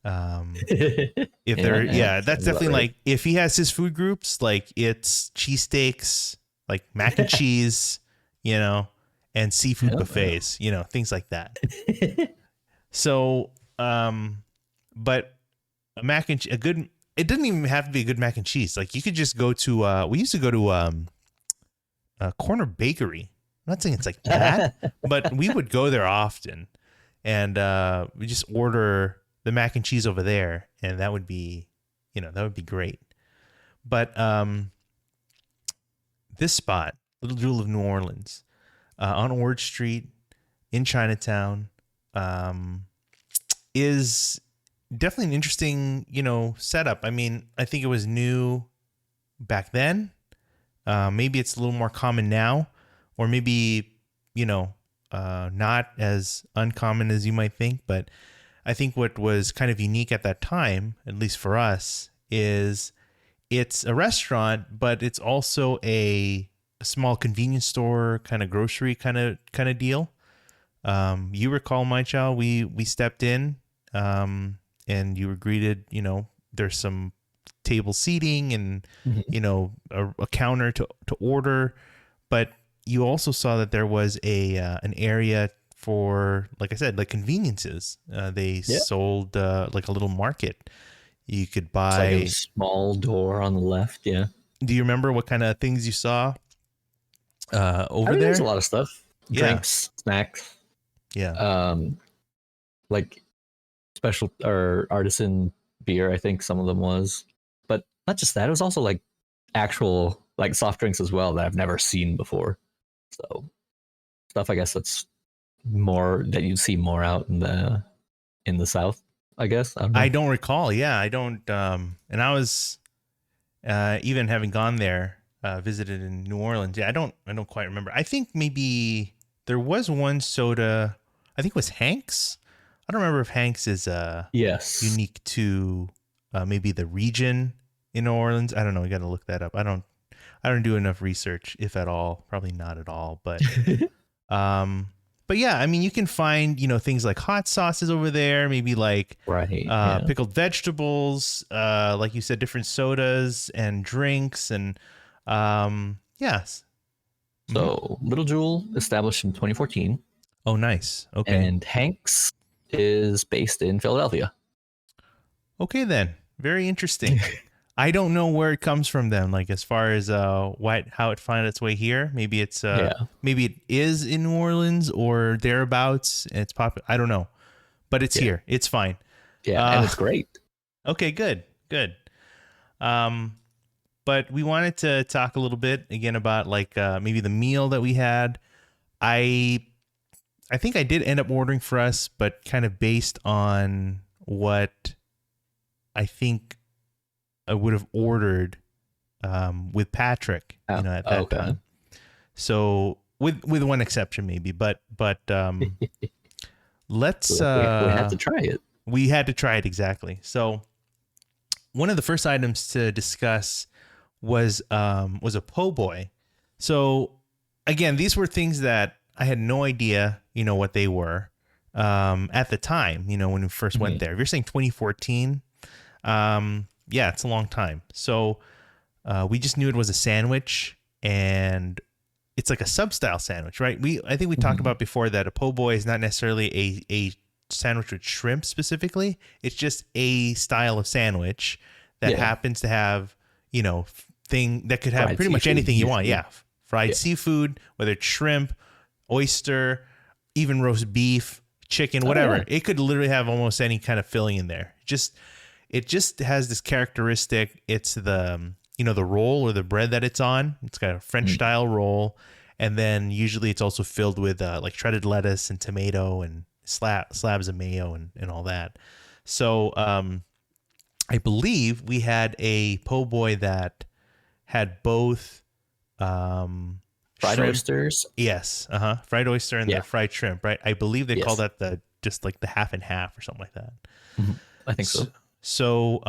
That's definitely right. Like if he has his food groups, like it's cheesesteaks, like mac and cheese, and seafood buffets, things like that. So, but it didn't even have to be a good mac and cheese. Like you could just go to, we used to go to a corner bakery. I'm not saying it's like that, but we would go there often, and we just order the mac and cheese over there, and that would be great. But this spot, Little Jewel of New Orleans, on Orange Street in Chinatown, is definitely an interesting, setup. I mean, I think it was new back then. Maybe it's a little more common now, or maybe, not as uncommon as you might think. But I think what was kind of unique at that time, at least for us, is it's a restaurant, but it's also a small convenience store, kind of grocery kind of deal. You recall, Mychow, we stepped in, and you were greeted. There's some table seating and a counter to order, but you also saw that there was an area for, like I said, like conveniences. They sold like a little market. You could buy a small door on the left. Yeah. Do you remember what kind of things you saw over there? There's a lot of stuff. Drinks, snacks. Yeah. Like special or artisan beer, I think some of them was. But not just that, it was also like actual like soft drinks as well that I've never seen before. So stuff I guess that's more that you see more out in the South, I guess. I don't recall. Yeah, I don't. And I was even having gone there, visited in New Orleans. Yeah, I don't quite remember. I think maybe there was one soda. I think it was Hank's. I don't remember if Hank's is unique to maybe the region in New Orleans. I don't know. We got to look that up. I don't do enough research, if at all. Probably not at all. But but yeah, I mean, you can find, things like hot sauces over there, maybe like pickled vegetables, like you said, different sodas and drinks. And yes. So Little Jewel established in 2014. Oh, nice. Okay. And Hank's is based in Philadelphia. Okay, then. Very interesting. I don't know where it comes from then, like as far as how it found its way here. Maybe it's maybe it is in New Orleans or thereabouts, and it's popular. I don't know, but it's here. It's fine. Yeah, and it's great. Okay, good. But we wanted to talk a little bit again about like maybe the meal that we had. I think I did end up ordering for us, but kind of based on what I think I would have ordered with Patrick, at that time. So with one exception maybe, but let's we had to try it. We had to try it, exactly. So one of the first items to discuss was a po' boy. So again, these were things that I had no idea, what they were. at the time, when we first went there. If you're saying 2014, yeah, it's a long time. So we just knew it was a sandwich, and it's like a sub-style sandwich, right? I think we talked about before that a po' boy is not necessarily a sandwich with shrimp specifically. It's just a style of sandwich that happens to have, thing that could have fried pretty much anything you want. Yeah. Fried seafood, whether it's shrimp, oyster, even roast beef, chicken, whatever. Yeah. It could literally have almost any kind of filling in there. It just has this characteristic. It's the, the roll or the bread that it's on. It's got a French style roll. And then usually it's also filled with like shredded lettuce and tomato and slabs of mayo and all that. So I believe we had a po' boy that had both fried shrimp. Oysters. Yes. Fried oyster and the fried shrimp, right? I believe they call that just like the half and half or something like that. I think so. So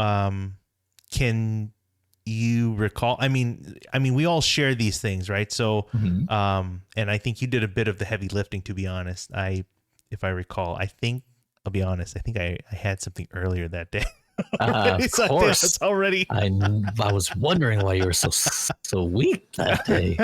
can you recall? I mean, we all share these things, right? So, and I think you did a bit of the heavy lifting, to be honest. If I recall, I'll be honest. I think I had something earlier that day. Of course. It's already. I was wondering why you were so weak that day.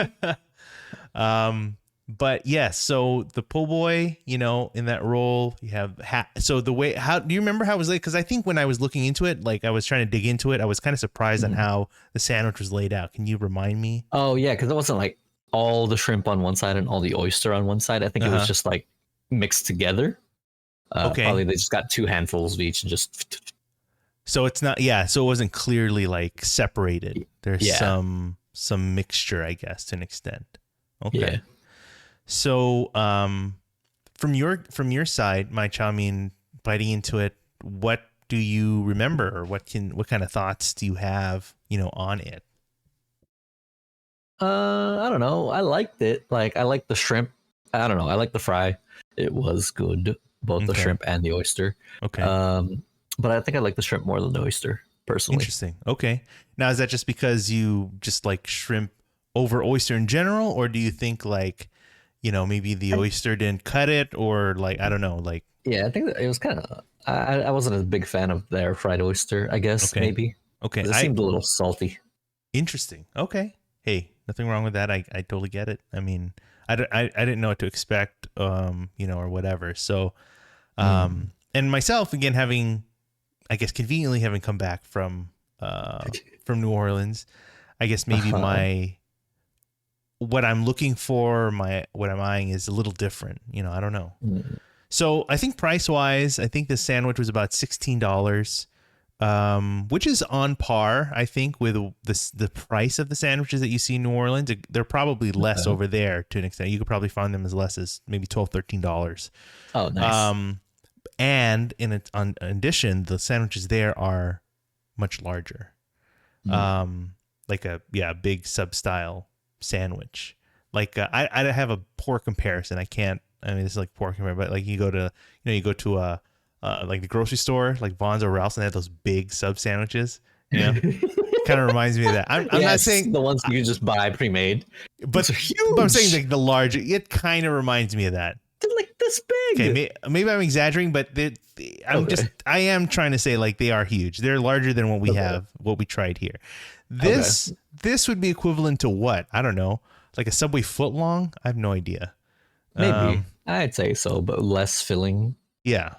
But yes, so the po' boy, in that roll, you have so the way, how do you remember how it was laid? Because I think when I was looking into it, like I was trying to dig into it, I was kind of surprised on how the sandwich was laid out. Can you remind me? Oh yeah, because it wasn't like all the shrimp on one side and all the oyster on one side. I think it was just like mixed together. Okay. Probably they just got 2 handfuls of each and just. So it's not, so it wasn't clearly like separated. There's some mixture, I guess, to an extent. Okay. Yeah. So, from your side, Mychow, biting into it, what do you remember, or what kind of thoughts do you have, on it? I don't know. I liked it. Like, I liked the shrimp. I don't know. I liked the fry. It was good, both the shrimp and the oyster. Okay. But I think I like the shrimp more than the oyster, personally. Interesting. Okay. Now, is that just because you just like shrimp over oyster in general, or do you think like, maybe the oyster didn't cut it, or like, I don't know, like. Yeah, I think that it was kind of, I wasn't a big fan of their fried oyster, I guess, maybe. Okay. It seemed a little salty. Interesting. Okay. Hey, nothing wrong with that. I totally get it. I mean, I didn't know what to expect, or whatever. So, and myself, again, conveniently having come back from New Orleans, I guess maybe what I'm looking for, what I'm eyeing is a little different. I don't know. So I think price wise, I think the sandwich was about $16, which is on par, I think, with the price of the sandwiches that you see in New Orleans. They're probably less over there to an extent. You could probably find them as less as maybe $12, $13. Oh, nice. And in addition, the sandwiches there are much larger. Like a big sub-style sandwich. Like I have a poor comparison. This is like poor comparison, but like you go to like the grocery store, like Vons or Ralph's, and they have those big sub sandwiches. Kind of reminds me of that. I'm not saying the ones you can just buy pre-made, but I'm saying like the large. It kind of reminds me of that. They're like this big. Okay, maybe I'm exaggerating, but I am trying to say like they are huge. They're larger than what we have, what we tried here. This would be equivalent to what? I don't know, like a Subway foot long. I have no idea. Maybe I'd say so, but less filling. Yeah,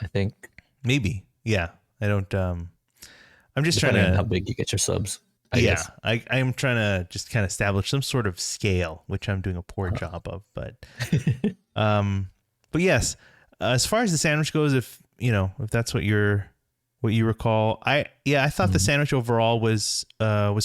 I think maybe. Yeah, I don't. I'm just trying to how big you get your subs. I guess. I'm trying to just kind of establish some sort of scale, which I'm doing a poor job of. But yes, as far as the sandwich goes, if that's what you recall, I thought the sandwich overall was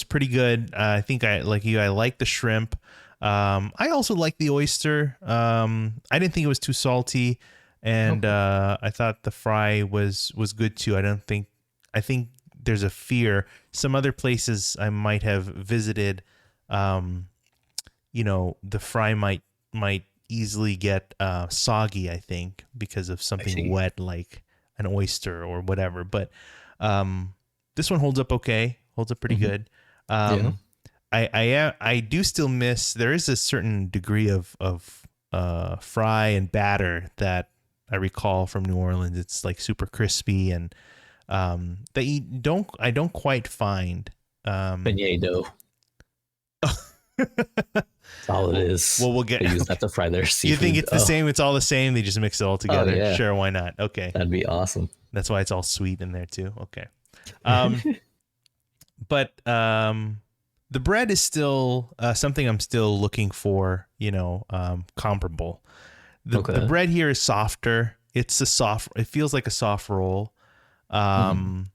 pretty good. I think I like the shrimp. I also like the oyster. I didn't think it was too salty, and I thought the fry was good too. I think there's a fear some other places I might have visited, the fry might easily get soggy, I think, because of something wet like an oyster or whatever. But this one holds up okay, holds up pretty good. I do still miss, there is a certain degree of fry and batter that I recall from New Orleans. It's like super crispy, and that I don't quite find beignet dough. That's all it is. Well, we'll get. They use that to fry their seafood. You think it's the same? It's all the same. They just mix it all together. Yeah. Sure, why not? Okay, that'd be awesome. That's why it's all sweet in there too. Okay, but the bread is still something I'm still looking for. Comparable. The bread here is softer. It feels like a soft roll. Oh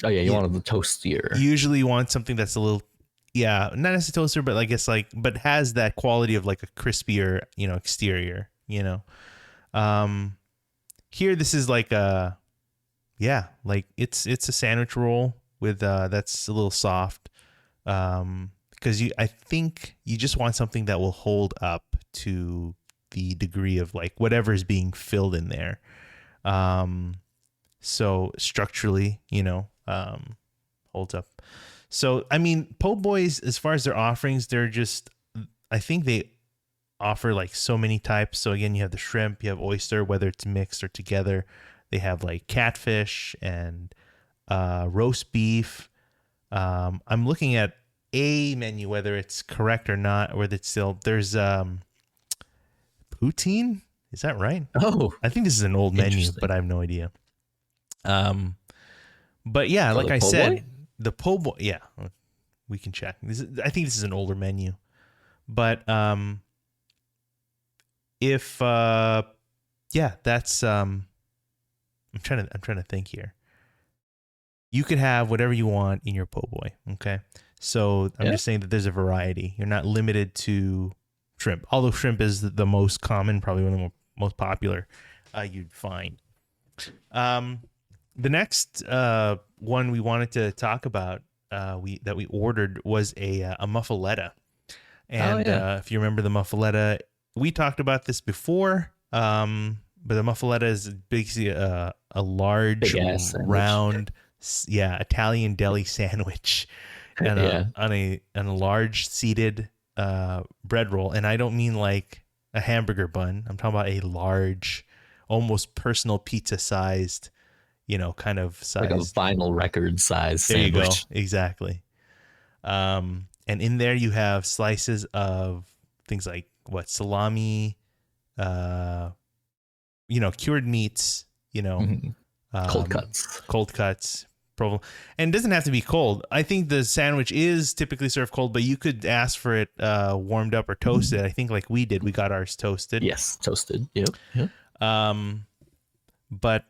yeah, you wanted the toastier. Usually you want something that's a little, not as a toaster, but I guess but has that quality of like a crispier, exterior. Here this is like it's a sandwich roll with that's a little soft. Because I think you just want something that will hold up to the degree of like whatever is being filled in there. So structurally, holds up. So, I mean, po' boys, as far as their offerings, I think they offer like so many types. So again, you have the shrimp, you have oyster, whether it's mixed or together. They have like catfish and roast beef. I'm looking at a menu, whether it's correct or not, or there's poutine. Is that right? Oh, I think this is an old menu, but I have no idea. But yeah, like I said, the po' boy. Yeah, we can check. I think this is an older menu, but if that's I'm trying to think here. You could have whatever you want in your po' boy. Okay, so I'm just saying that there's a variety. You're not limited to shrimp, although shrimp is the most common, probably one of the most popular you'd find. The next one we wanted to talk about that we ordered was a muffaletta. And if you remember the muffaletta, we talked about this before, but the muffaletta is basically a large round Italian deli sandwich on a large seated bread roll. And I don't mean like a hamburger bun. I'm talking about a large, almost personal pizza sized, kind of size. Like a vinyl record size sandwich. There you go. Exactly. And in there you have slices of things like salami, cured meats, cold cuts, provolone. And it doesn't have to be cold. I think the sandwich is typically served cold, but you could ask for it warmed up or toasted. I think like we did. We got ours toasted. Yes, toasted. Yep. But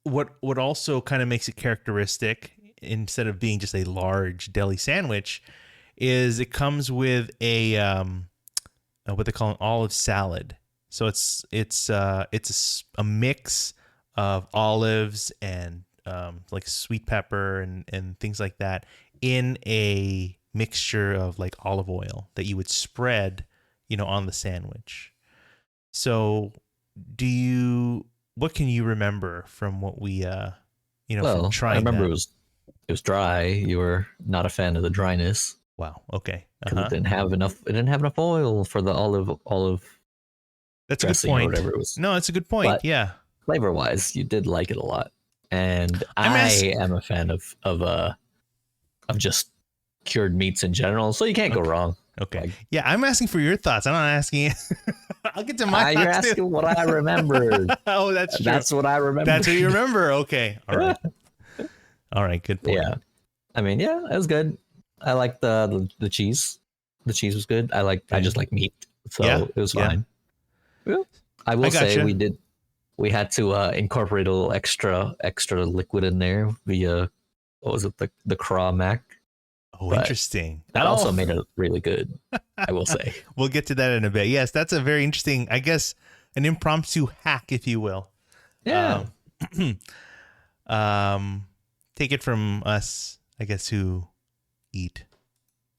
what also kind of makes it characteristic, instead of being just a large deli sandwich, is it comes with a what they call an olive salad. So it's a mix of olives and like sweet pepper and things like that in a mixture of like olive oil that you would spread, on the sandwich. So what can you remember from what we, from trying? I remember that? it was dry. You were not a fan of the dryness. Wow. Okay. It didn't have enough. It didn't have enough oil for the olive. That's a good point. Whatever it was. No, that's a good point. But yeah. Flavor wise, you did like it a lot, and I am a fan of just cured meats in general. So you can't go wrong. Okay. Yeah, I'm asking for your thoughts. I'm not asking. I'll get to my thoughts. You're asking what I remembered. Oh, that's true. That's what I remember. That's what you remember. Okay. All right. All right. Good point. Yeah. I mean, yeah, it was good. I liked the cheese. The cheese was good. I just like meat, so it was fine. Yeah. I will say we had to incorporate a little extra liquid in there via what was it, the craw mac. Oh, interesting. That also made it really good, I will say. We'll get to that in a bit. Yes, that's a very interesting, I guess, an impromptu hack, if you will. Yeah. Take it from us, I guess, who eat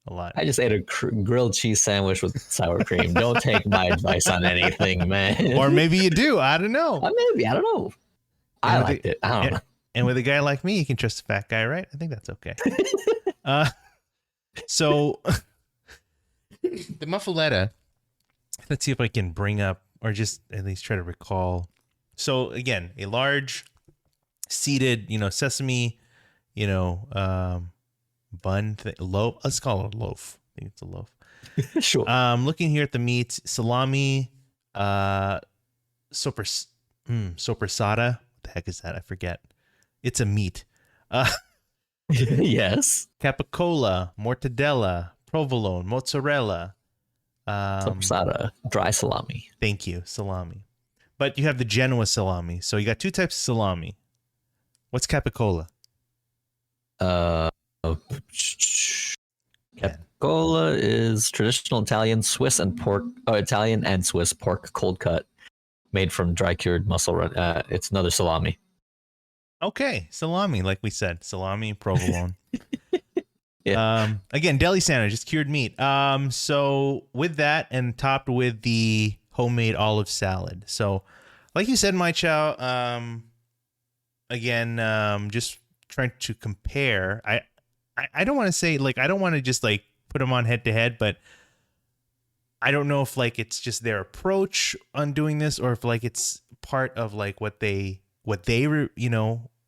a lot. I just ate a grilled cheese sandwich with sour cream. Don't take my advice on anything, man. Or maybe you do. I don't know. Maybe. I don't know. I liked it. I don't know. And with a guy like me, you can trust a fat guy, right? I think that's okay. So the muffaletta let's see if I can bring up or just at least try to recall. So again, a large seeded, sesame, bun loaf. Let's call it a loaf. I think it's a loaf. Sure. Looking here at the meat, salami, sopressata. What the heck is that? I forget. It's a meat. Yes. Capicola, mortadella, provolone, mozzarella. Sopressata, dry salami. Thank you, salami. But you have the Genoa salami. So you got two types of salami. What's capicola? Capicola is traditional Italian, Swiss, and Italian and Swiss pork cold cut, made from dry cured muscle. It's another salami. Okay, salami, like we said, salami, provolone. Yeah. Again, deli sandwich, just cured meat. So with that and topped with the homemade olive salad. So, like you said, Mychow, again, just trying to compare. I don't want to say I don't want to just put them on head to head, but I don't know if it's just their approach on doing this or if it's part of what they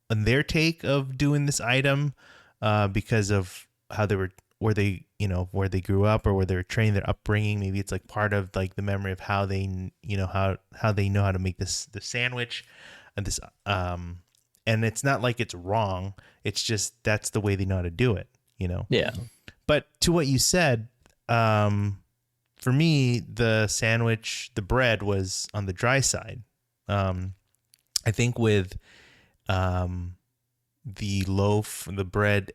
and their take of doing this item, because of how they were, where they grew up or where they were trained, their upbringing. Maybe it's part of the memory of how they how they know how to make the sandwich, and this and it's not it's wrong. It's just that's the way they know how to do it. Yeah. But to what you said, for me, the sandwich, the bread was on the dry side. I think with the loaf, the bread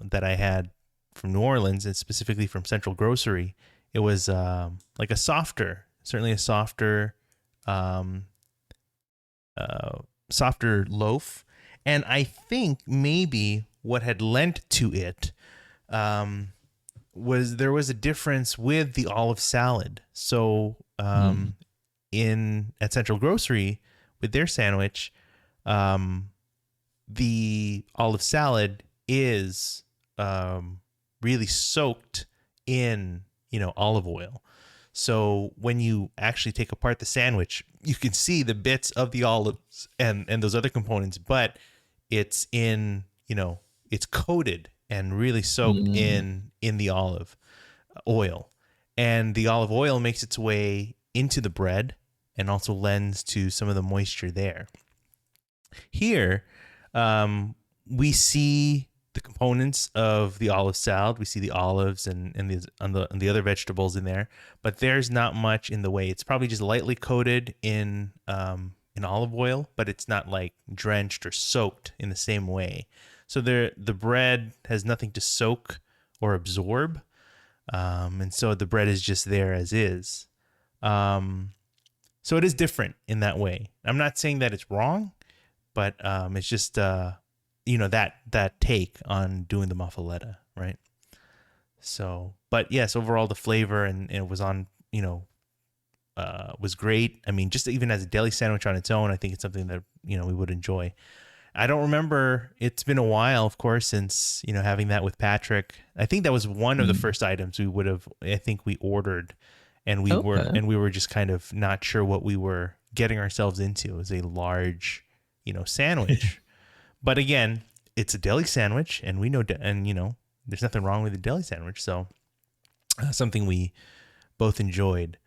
that I had from New Orleans, and specifically from Central Grocery, it was certainly a softer loaf. And I think maybe what had lent to it was there was a difference with the olive salad. So at Central Grocery with their sandwich, the olive salad is really soaked in olive oil. So when you actually take apart the sandwich, you can see the bits of the olives and those other components, but it's in it's coated and really soaked in the olive oil, and the olive oil makes its way into the bread and also lends to some of the moisture there. Here, we see the components of the olive salad. We see the olives and the other vegetables in there, but there's not much in the way. It's probably just lightly coated in olive oil, but it's not drenched or soaked in the same way. So the bread has nothing to soak or absorb, and so the bread is just there as is. So it is different in that way. I'm not saying that it's wrong, but it's just that take on doing the muffaletta, right? So, but yes, overall the flavor and it was on, was great. I mean, just even as a deli sandwich on its own, I think it's something that we would enjoy. I don't remember. It's been a while, of course, since having that with Patrick. I think that was one of the first items we would have. I think we ordered, and we were just kind of not sure what we were getting ourselves into. It was a large, sandwich. But again, it's a deli sandwich, and we know, there's nothing wrong with a deli sandwich. So something we both enjoyed.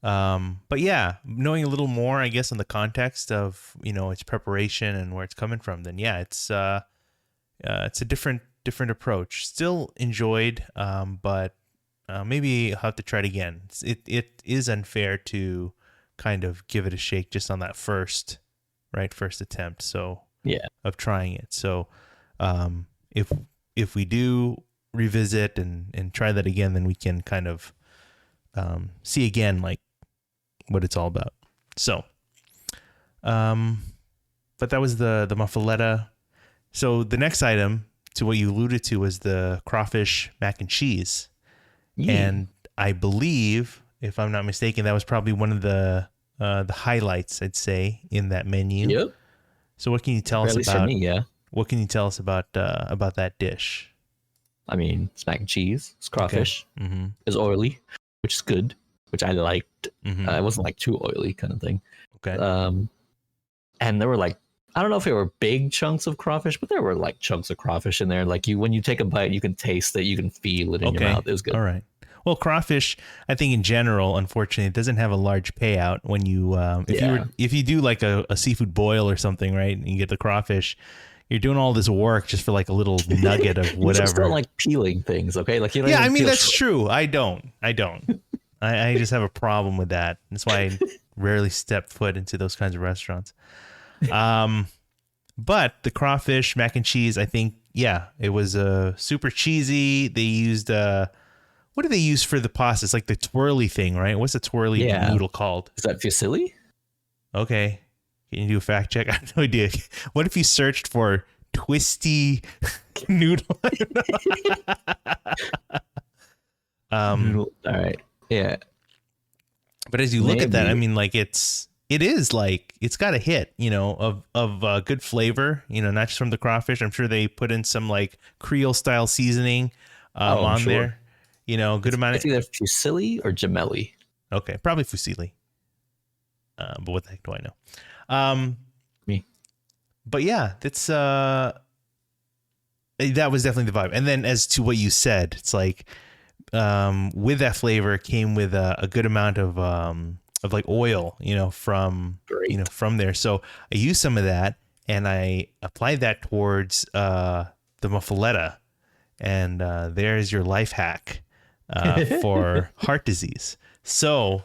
But yeah, knowing a little more, I guess, on the context of its preparation and where it's coming from, then yeah, it's a different approach. Still enjoyed, but maybe I'll have to try it again. It is unfair to kind of give it a shake just on that first attempt. So yeah, of trying it. So if we do revisit and try that again, then we can kind of see again what it's all about. So but that was the muffaletta. So the next item, to what you alluded to, was the crawfish mac and cheese. And I believe, if I'm not mistaken, that was probably one of the highlights, I'd say, in that menu. Yep. So what can you tell us about? For me, yeah. What can you tell us about that dish? I mean, it's mac and cheese. It's crawfish. Okay. Mm-hmm. It's oily, which is good. which I liked. It wasn't like too oily kind of thing. Okay. And there were like, I don't know if they were big chunks of crawfish, but there were like chunks of crawfish in there. Like when you take a bite, you can taste it, you can feel it in your mouth. It was good. All right. Well, crawfish, I think in general, unfortunately, it doesn't have a large payout when you if you do like a seafood boil or something, right? And you get the crawfish, you're doing all this work just for like a little nugget of whatever. You just don't like peeling things, okay? Like you don't. Yeah, I mean that's true. I don't. I just have a problem with that. That's why I rarely step foot into those kinds of restaurants. But the crawfish mac and cheese, I think, it was super cheesy. They used what do they use for the pasta? It's like the twirly thing, right? What's the twirly noodle called? Is that fusilli? Okay. Can you do a fact check? I have no idea. What if you searched for twisty noodle? All right. Yeah. But as you look at that, I mean, like it is like it's got a hit, of good flavor, not just from the crawfish. I'm sure they put in some like Creole style seasoning on there. Good amount of. It's either fusilli or gemelli. Okay, probably fusilli. But what the heck do I know? Me. But yeah, that's that was definitely the vibe. And then as to what you said, it's like with that flavor it came with a good amount of like oil, from there. So I used some of that and I applied that towards the muffaletta, and there's your life hack for heart disease. So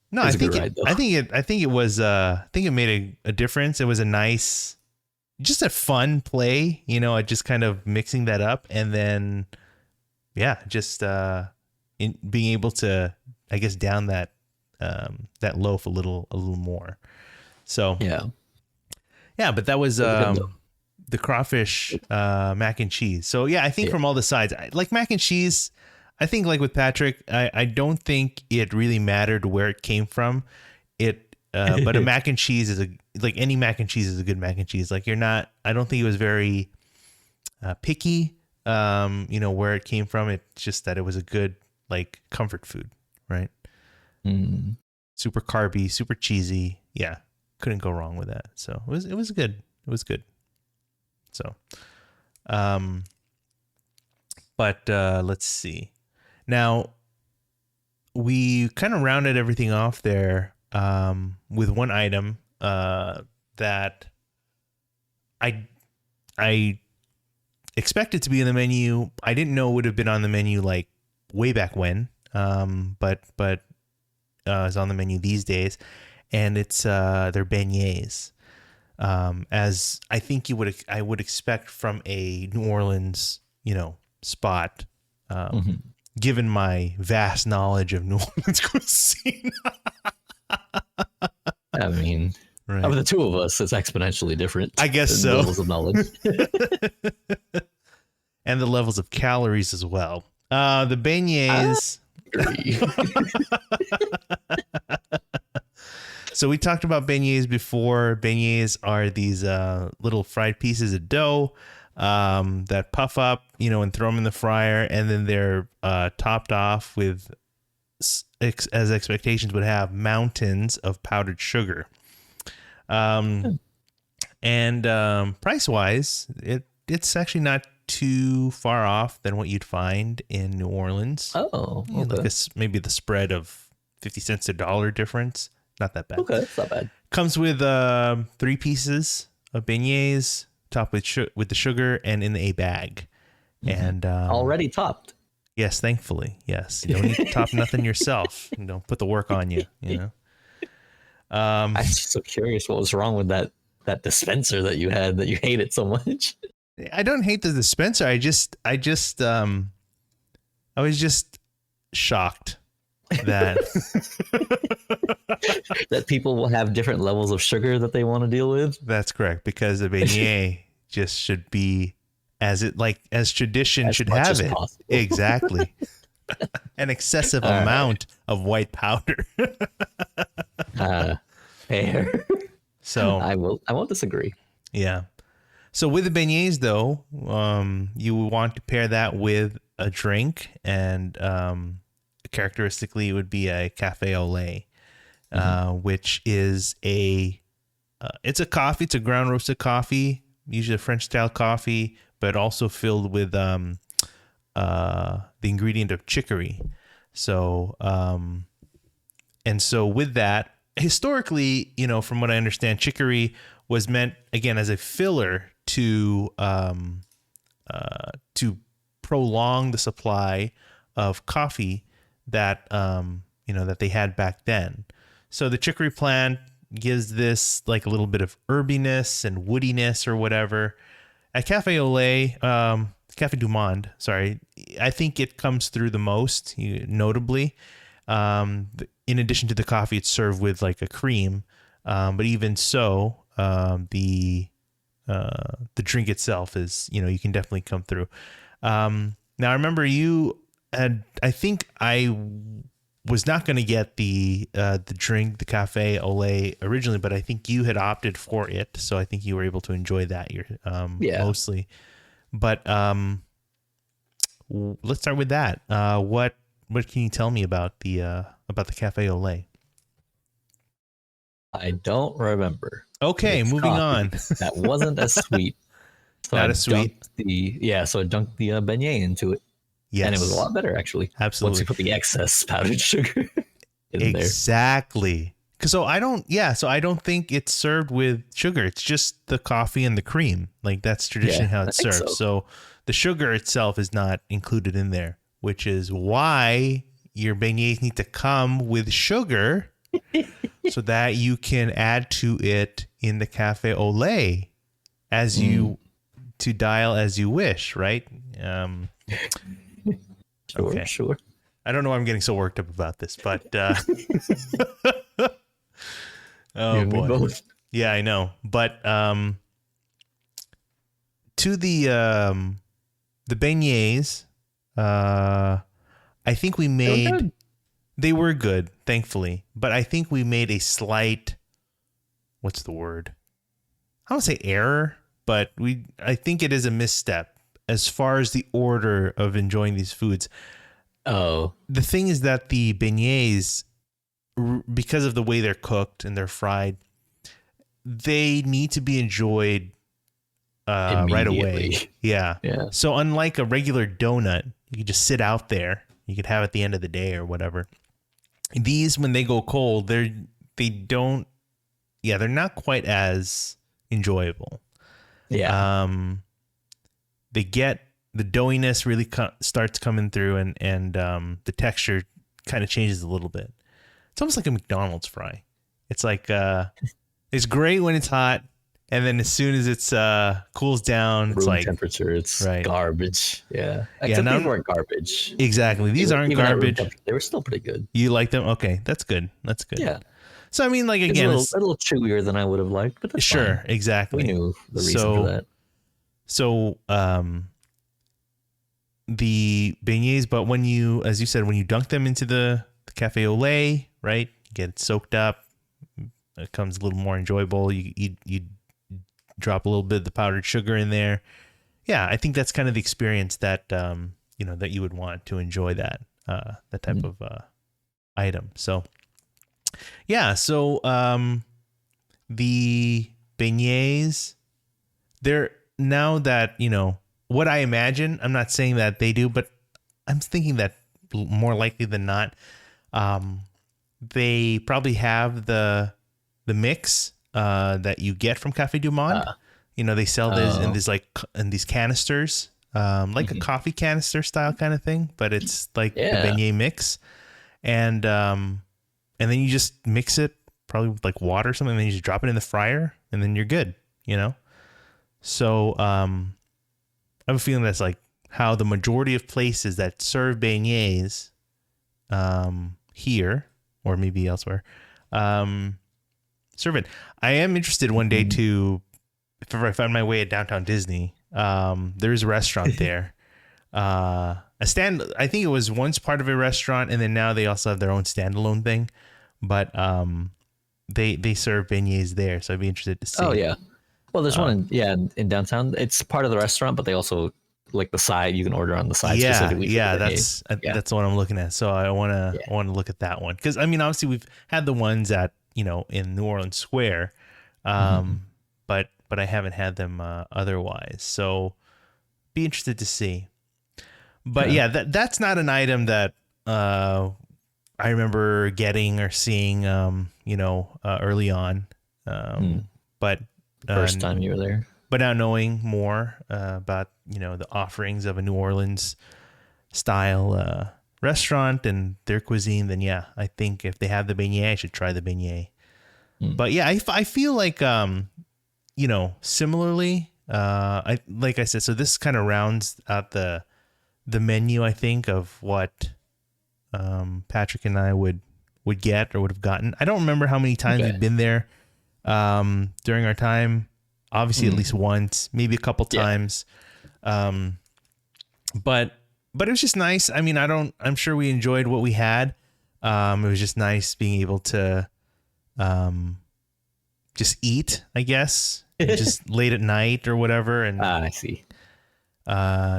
no, I think it made a difference. It was a nice, just a fun play, just kind of mixing that up, and then just in being able to, I guess, down that loaf a little more. So but that was the crawfish mac and cheese. So I think from all the sides, like mac and cheese, I think like with Patrick, I don't think it really mattered where it came from. But a mac and cheese is any mac and cheese is a good mac and cheese. Like I don't think it was very picky, where it came from. It's just that it was a good like comfort food, right? Super carby, super cheesy. Yeah, couldn't go wrong with that. So it was good. It was good. So, but let's see. Now we kind of rounded everything off there with one item that I expected to be in the menu. I didn't know it would have been on the menu like way back when, but is on the menu these days, and it's their beignets. As I think I would expect from a New Orleans, spot, given my vast knowledge of New Orleans cuisine. I mean, right. Of the two of us, it's exponentially different. I guess so. Levels of knowledge. And the levels of calories as well. The beignets. So we talked about beignets before. Beignets are these little fried pieces of dough that puff up, and throw them in the fryer, and then they're topped off with, as expectations would have, mountains of powdered sugar. And price-wise, it's actually not too far off than what you'd find in New Orleans. Oh, okay. Like maybe the spread of 50 cents to $1 difference. Not that bad. Okay, it's not bad. Comes with 3 pieces of beignets, topped with the sugar, and in a bag. And already topped. Yes, thankfully. Yes, you don't need to top nothing yourself. Put the work on you. I'm just so curious what was wrong with that dispenser that you had that you hated so much. I don't hate the dispenser. I was just shocked that that people will have different levels of sugar that they want to deal with. That's correct, because the beignet just should be as tradition should have it. Possible. Exactly. An excessive amount of white powder. Fair. So I won't disagree. Yeah. So with the beignets, though, you want to pair that with a drink, and characteristically, it would be a cafe au lait, which is it's a coffee. It's a ground roasted coffee, usually a French style coffee, but also filled with the ingredient of chicory. So, and so with that, historically, from what I understand, chicory was meant, again, as a filler to prolong the supply of coffee that that they had back then. So the chicory plant gives this like a little bit of herbiness and woodiness or whatever. At Cafe au Lait, Cafe du Monde, sorry, I think it comes through the most, notably. In addition to the coffee, it's served with like a cream, but even so, the drink itself is, you can definitely come through. Now I remember you had, I think I was not going to get the drink, the cafe au lait originally, but I think you had opted for it. So I think you were able to enjoy that mostly, but let's start with that. What can you tell me about the cafe au lait? I don't remember. Okay, moving on. That wasn't as sweet. So Not as sweet. So I dunked the beignet into it. Yes. And it was a lot better, actually. Absolutely. Once you put the excess powdered sugar in there. Exactly. So I don't think it's served with sugar. It's just the coffee and the cream. Like that's traditionally how it's served. So the sugar itself is not included in there, which is why your beignets need to come with sugar so that you can add to it in the cafe au lait as you to dial as you wish, right? Sure. I don't know why I'm getting so worked up about this, but oh boy. Both. Yeah, I know. But to the beignets, I think we made they were good, thankfully, but I think we made a slight, what's the word? I don't say error, but I think it is a misstep as far as the order of enjoying these foods. Oh. The thing is that the beignets, because of the way they're cooked and they're fried, they need to be enjoyed right away. Yeah. So unlike a regular donut, you could just sit out there. You could have it at the end of the day or whatever. These, when they go cold, they're not quite as enjoyable. Yeah. They get the doughiness really starts coming through, and the texture kind of changes a little bit. It's almost like a McDonald's fry. It's like it's great when it's hot, and then as soon as it's cools down, it's like temperature. It's garbage. Yeah. Except these weren't garbage. Exactly. These aren't garbage. They were still pretty good. You like them? Okay, that's good. Yeah. So I mean, like again, it's a little chewier than I would have liked, but that's fine. Exactly. We knew the reason for that. So, the beignets, but when you, as you said, when you dunk them into the cafe au lait, right, you get it soaked up, it becomes a little more enjoyable. You drop a little bit of the powdered sugar in there. Yeah, I think that's kind of the experience that that you would want to enjoy that type of item. So, yeah, so the beignets, they're, now that, what I imagine, I'm not saying that they do, but I'm thinking that more likely than not, they probably have the mix that you get from Café du Monde. They sell this in these canisters, like a coffee canister style kind of thing, but it's like the beignet mix, and then you just mix it probably with like water or something, and then you just drop it in the fryer, and then you're good. So I have a feeling that's like how the majority of places that serve beignets here, or maybe elsewhere, serve it. I am interested one day to, if ever I find my way at downtown Disney, there is a restaurant there. I think it was once part of a restaurant, and then now they also have their own standalone thing. But they serve beignets there, so I'd be interested to see. Oh yeah. Well, there's one in downtown. It's part of the restaurant, but they also like the side you can order on the side Yeah, specifically. yeah, that's what I'm looking at. So I want to look at that one because I mean, obviously we've had the ones at in New Orleans Square, but I haven't had them otherwise. So be interested to see. But yeah, that's not an item that I remember getting or seeing, early on. But first time you were there. But now knowing more about the offerings of a New Orleans style restaurant and their cuisine, then yeah, I think if they have the beignet, I should try the beignet. But yeah, I feel like similarly, like I said, so this kind of rounds out the menu, I think, of what Patrick and I would get or would have gotten. I don't remember how many times we've been there during our time. Obviously, at least once, maybe a couple times. But it was just nice. I mean, I'm sure we enjoyed what we had. It was just nice being able to just eat, I guess, just late at night or whatever. And I see.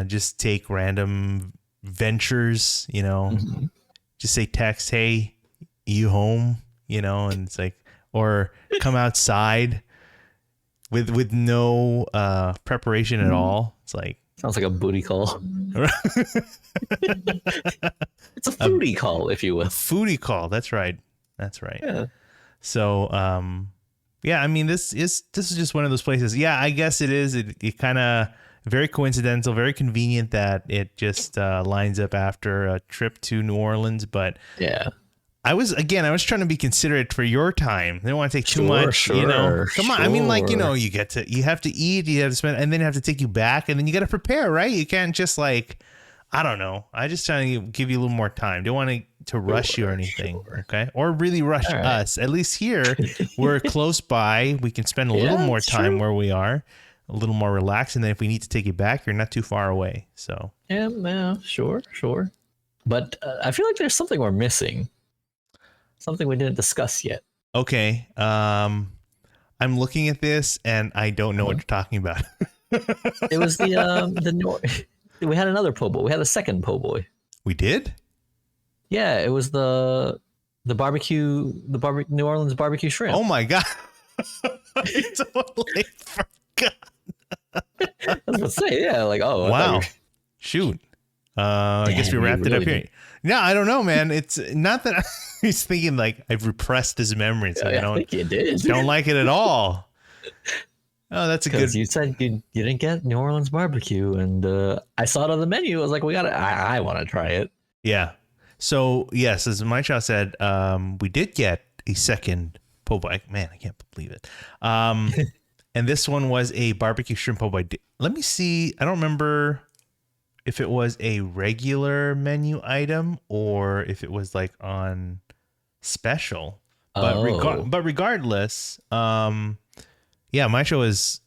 Just take random ventures, just say text, hey, you home, and it's like, or come outside with no preparation at all. It's like, sounds like a booty call. It's a foodie call, if you will. A foodie call. That's right. Yeah. So, yeah, I mean, this is just one of those places. Yeah, I guess it is. It kind of very coincidental, very convenient that it just lines up after a trip to New Orleans. But yeah, I was trying to be considerate for your time. I don't want to take too much, Come on. I mean, like, you have to eat, you have to spend, and then have to take you back, and then you got to prepare, right? You can't just like, I don't know. I just trying to give you a little more time. Don't want to rush you or anything. Okay. Or really rush us. At least here, we're close by. We can spend a little more time where we are, a little more relaxed. And then if we need to take you back, you're not too far away. So yeah, sure. But I feel like there's something we're missing. Something we didn't discuss yet. Okay. I'm looking at this and I don't know what you're talking about. It was we had another po' boy. We had a second po' boy. We did? Yeah, it was the barbecue, New Orleans barbecue shrimp. Oh my God. I totally forgot. I was going to say, yeah, like, oh. Wow. Shoot. I guess we wrapped it up here. No, I don't know, man. It's not that I was thinking like I've repressed his memory. So I think you did. Don't like it at all. Oh, that's a good. You said you didn't get New Orleans barbecue, and I saw it on the menu. I was like, I want to try it. Yeah. So yes, as Mychow said, we did get a second po' boy. Man, I can't believe it. And this one was a barbecue shrimp po' boy. Let me see. I don't remember if it was a regular menu item or if it was like on special. But regardless, yeah, Mychow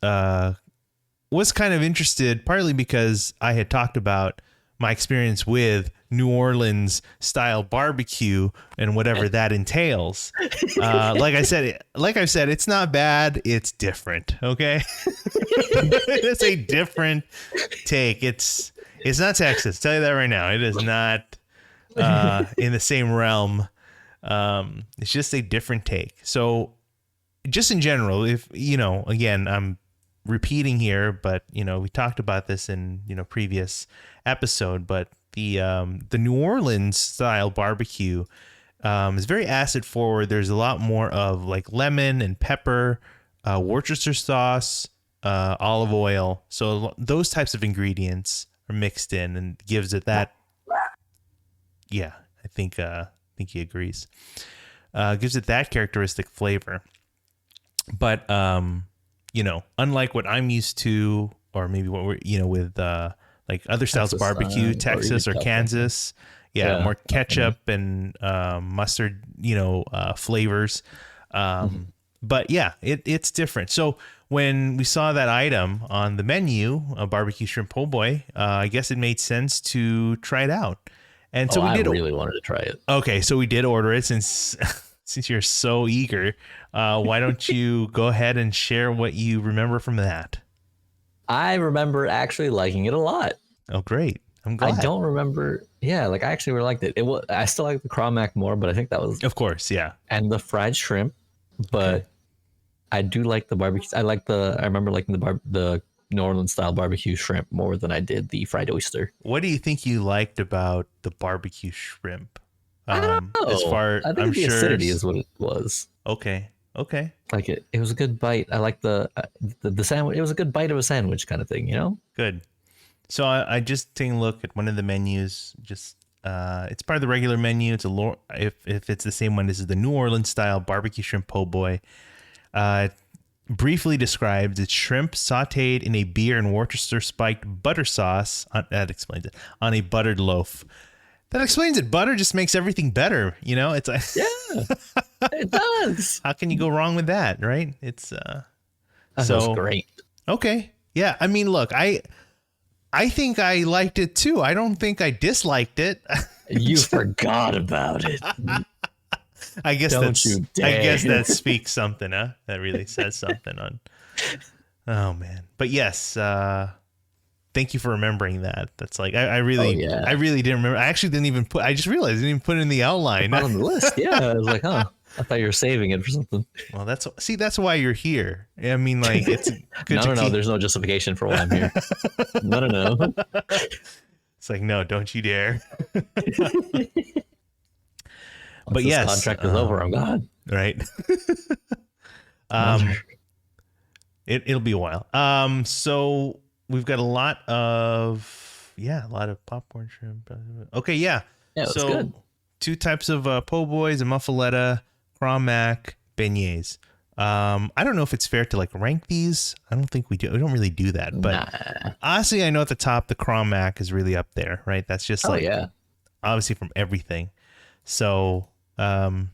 was kind of interested, partly because I had talked about my experience with New Orleans style barbecue and whatever that entails. Like I've said, it's not bad. It's different. Okay. It's a different take. It's not Texas. Tell you that right now. It is not in the same realm. It's just a different take. So just in general, if, again, I'm repeating here, but, we talked about this in, previous episode, but the New Orleans style barbecue is very acid forward. There's a lot more of like lemon and pepper, Worcestershire sauce, olive oil. So those types of ingredients are mixed in and gives it that. Yeah, I think he agrees. Gives it that characteristic flavor. But, unlike what I'm used to, or maybe what we're, with like other styles of barbecue, Texas or Kansas. Yeah, more ketchup and mustard, flavors. But yeah, it's different. So when we saw that item on the menu, a barbecue shrimp po' boy, I guess it made sense to try it out. And so we did. I really wanted to try it. Okay, so we did order it since you're so eager. Why don't you go ahead and share what you remember from that? I remember actually liking it a lot. Oh, great. I'm glad. I don't remember. Yeah, like I actually really liked it. I still like the craw mac more, but I think that was, of course, yeah. and the fried shrimp, but Okay. I do like the barbecue. I remember liking the New Orleans style barbecue shrimp more than I did the fried oyster. What do you think you liked about the barbecue shrimp? I don't As know. far I I'm think the sure. acidity is what it was. Okay. Okay. Like it was a good bite. I like the sandwich. It was a good bite of a sandwich kind of thing, you know? Good. So I just taking a look at one of the menus. Just it's part of the regular menu. It's if it's the same one. This is the New Orleans style barbecue shrimp po' boy. Briefly described, it's shrimp sautéed in a beer and Worcester spiked butter sauce. That explains it. On a buttered loaf. That explains it. Butter just makes everything better. You know, it's like, Yeah, it does. how can you go wrong with that, right? It's That was great. Okay. Yeah. I mean, look, I think I liked it too. I don't think I disliked it. You forgot about it. I guess Don't you dare. I guess that speaks something, huh? That really says something on. Oh man. But yes, thank you for remembering that. That's like I really didn't remember. I actually didn't even put. I just realized I didn't even put it in the outline. On the list. Yeah, I was like, huh. I thought you were saving it for something. Well, that's why you're here. I mean, like it's good. No. There's no justification for why I'm here. No. It's like, no, don't you dare. But yes, contract is over. I'm gone. Right. It'll be a while. So we've got a lot of popcorn shrimp. Okay, yeah. Yeah, that's good. 2 types of po' boys, a muffaletta, craw mac, beignets. I don't know if it's fair to like rank these. I don't think we do. We don't really do that. But honestly, I know at the top the craw mac is really up there, right? That's just obviously from everything. So that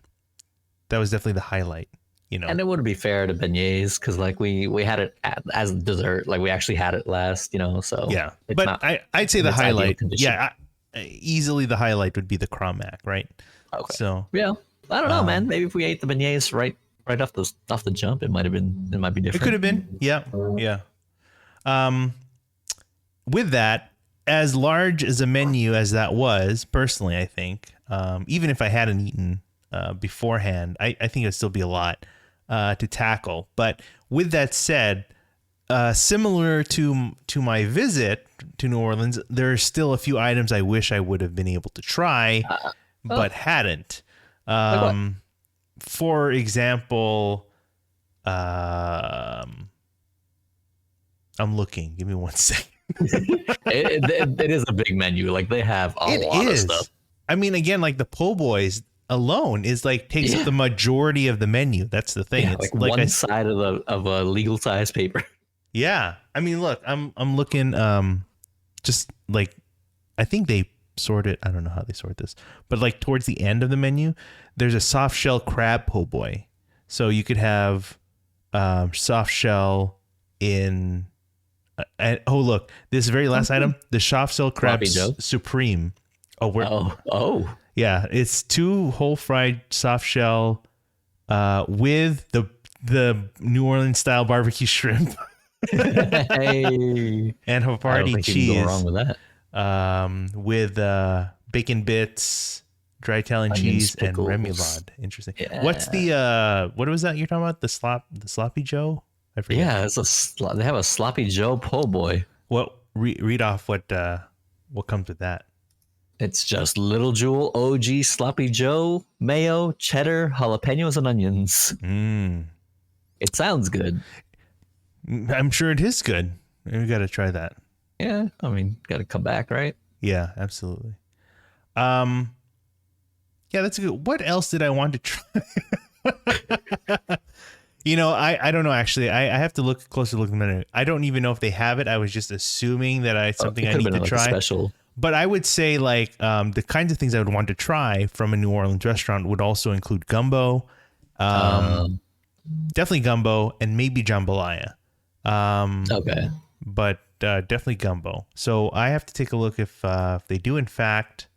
was definitely the highlight, you know. And it wouldn't be fair to beignets because like we had it as dessert, like we actually had it last, you know. So yeah, but I'd say the highlight, easily the highlight would be the craw mac, right? Okay. So yeah, I don't know, man. Maybe if we ate the beignets right off the jump, it might be different. It could have been, yeah. With that, as large as a menu as that was, personally, I think, even if I hadn't eaten beforehand, I think it would still be a lot to tackle. But with that said, similar to my visit to New Orleans, there are still a few items I wish I would have been able to try, but hadn't. Like for example, I'm looking. Give me 1 second. it is a big menu. Like they have a lot of stuff. I mean, again, like the po' boys alone is like takes up the majority of the menu. That's the thing. Yeah, it's like one side of a legal size paper. Yeah, I mean, look, I'm looking. Just like I think they sort it. I don't know how they sort this, but like towards the end of the menu, there's a soft shell crab po' boy. So you could have soft shell in. Oh, look, this very last item, the soft shell crab supreme. Oh, yeah, it's 2 whole fried soft shell with the New Orleans style barbecue shrimp. Hey. And Havarti cheese. You can go wrong with that. With bacon bits, dry Italian cheese, pickles, and remoulade. Interesting. Yeah. What's the what was that you're talking about? The sloppy Joe? I forget. Yeah, they have a sloppy Joe po' boy. What read off what comes with that? It's just Little Jewel, OG, Sloppy Joe, mayo, cheddar, jalapenos, and onions. It sounds good. I'm sure it is good. We got to try that. Yeah, I mean, got to come back, right? Yeah, absolutely. Yeah, that's good. What else did I want to try? You know, I don't know, actually. I have to closer look at the menu. I don't even know if they have it. I was just assuming that it's something I need to try. Special. But I would say like the kinds of things I would want to try from a New Orleans restaurant would also include gumbo, definitely gumbo, and maybe jambalaya. Okay. But definitely gumbo. So I have to take a look if they do in fact.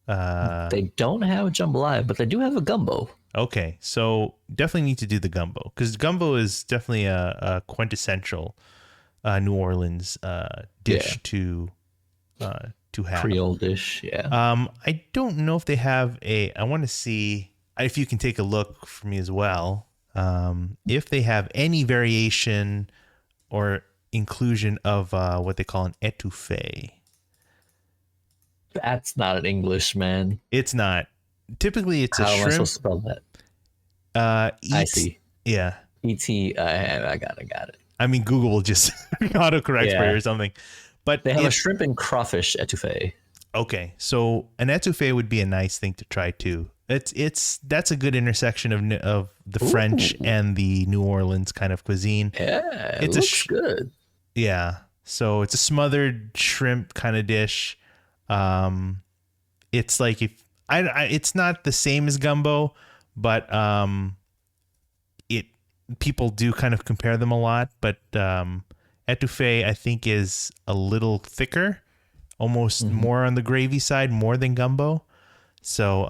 They don't have jambalaya, but they do have a gumbo. Okay, so definitely need to do the gumbo because gumbo is definitely a quintessential New Orleans dish to to have. Creole dish, yeah. I don't know if they have I want to see if you can take a look for me as well. If they have any variation or inclusion of what they call an étouffée. That's not an English, man. It's not. Typically, it's How a am I shrimp. supposed to spell that? I see. Yeah. E-T, I got it. I mean, Google will just autocorrect for you or something. But they have a shrimp and crawfish etouffee. Okay, so an etouffee would be a nice thing to try too. That's a good intersection of the French and the New Orleans kind of cuisine. Yeah, it looks good. Yeah, so it's a smothered shrimp kind of dish. It's like it's not the same as gumbo, but people do kind of compare them a lot. But etouffee, I think, is a little thicker, almost more on the gravy side, more than gumbo. So,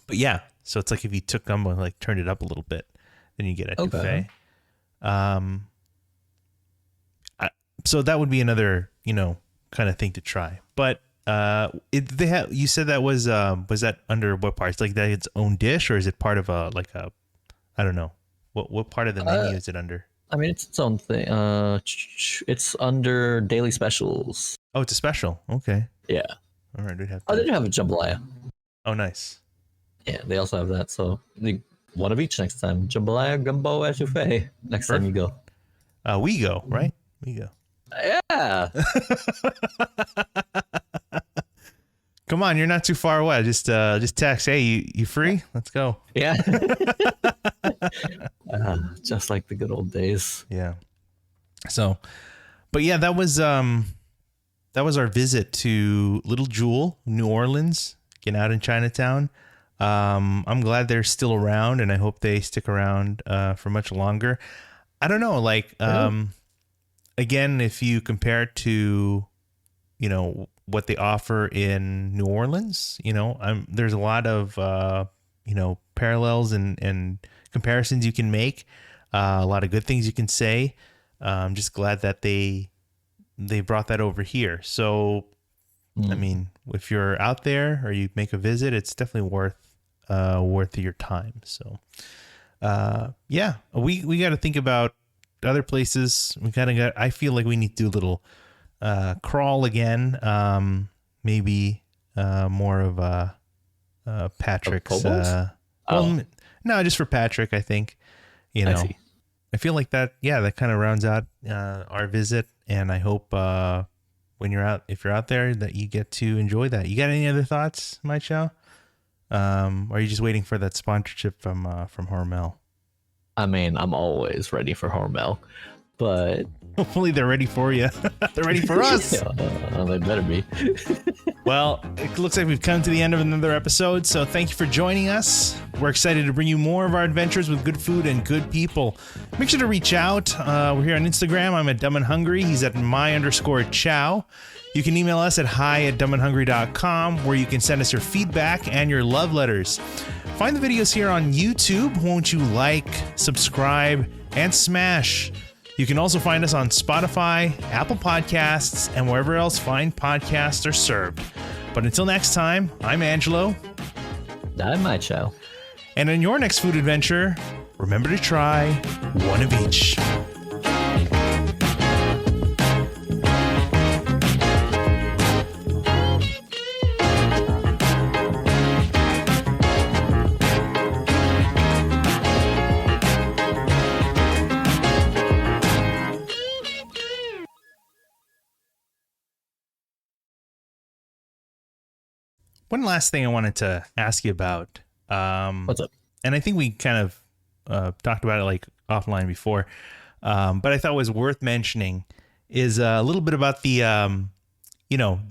but yeah, so it's like if you took gumbo and like turned it up a little bit, then you get etouffee. Okay. So that would be another, kind of thing to try. But you said that was that under what part? It's like that its own dish, or is it part of I don't know. What part of the menu is it under? I mean, it's its own thing. It's under daily specials. Oh, it's a special. Okay. Yeah. All right. We'd have they do have a jambalaya. Oh, nice. Yeah, they also have that. So one of each next time. Jambalaya, gumbo, etouffee. Next time you go. We go, right? We go. Yeah. Come on, you're not too far away. Just text. Hey, you free? Let's go. Yeah. Just like the good old days. Yeah. So, but yeah, that was our visit to Little Jewel, New Orleans, getting out in Chinatown. I'm glad they're still around, and I hope they stick around for much longer. I don't know, again, if you compare it to, what they offer in New Orleans, there's a lot of, parallels and comparisons you can make, a lot of good things you can say. I'm just glad that they brought that over here. So, I mean, if you're out there or you make a visit, it's definitely worth your time. So, yeah, we got to think about other places. I feel like we need to do a little crawl again. Maybe more of Patrick's. No, just for Patrick. I think I feel like that. Yeah, that kind of rounds out our visit, and I hope if you're out there, that you get to enjoy that. You got any other thoughts, Mychow? Or are you just waiting for that sponsorship from Hormel? I mean, I'm always ready for Hormel, but hopefully they're ready for you. They're ready for us. They better be. Well, it looks like we've come to the end of another episode, so thank you for joining us. We're excited to bring you more of our adventures with good food and good people. Make sure to reach out. We're here on Instagram. I'm at Dumb and Hungry. He's at my_chow. You can email us at hi@dumbandhungry.com, where you can send us your feedback and your love letters. Find the videos here on YouTube. Won't you like, subscribe, and smash? You can also find us on Spotify, Apple Podcasts, and wherever else fine podcasts are served. But until next time, I'm Angelo. I'm Mychow. And in your next food adventure, remember to try one of each. One last thing I wanted to ask you about. What's up? And I think we kind of talked about it offline before, but I thought was worth mentioning is a little bit about the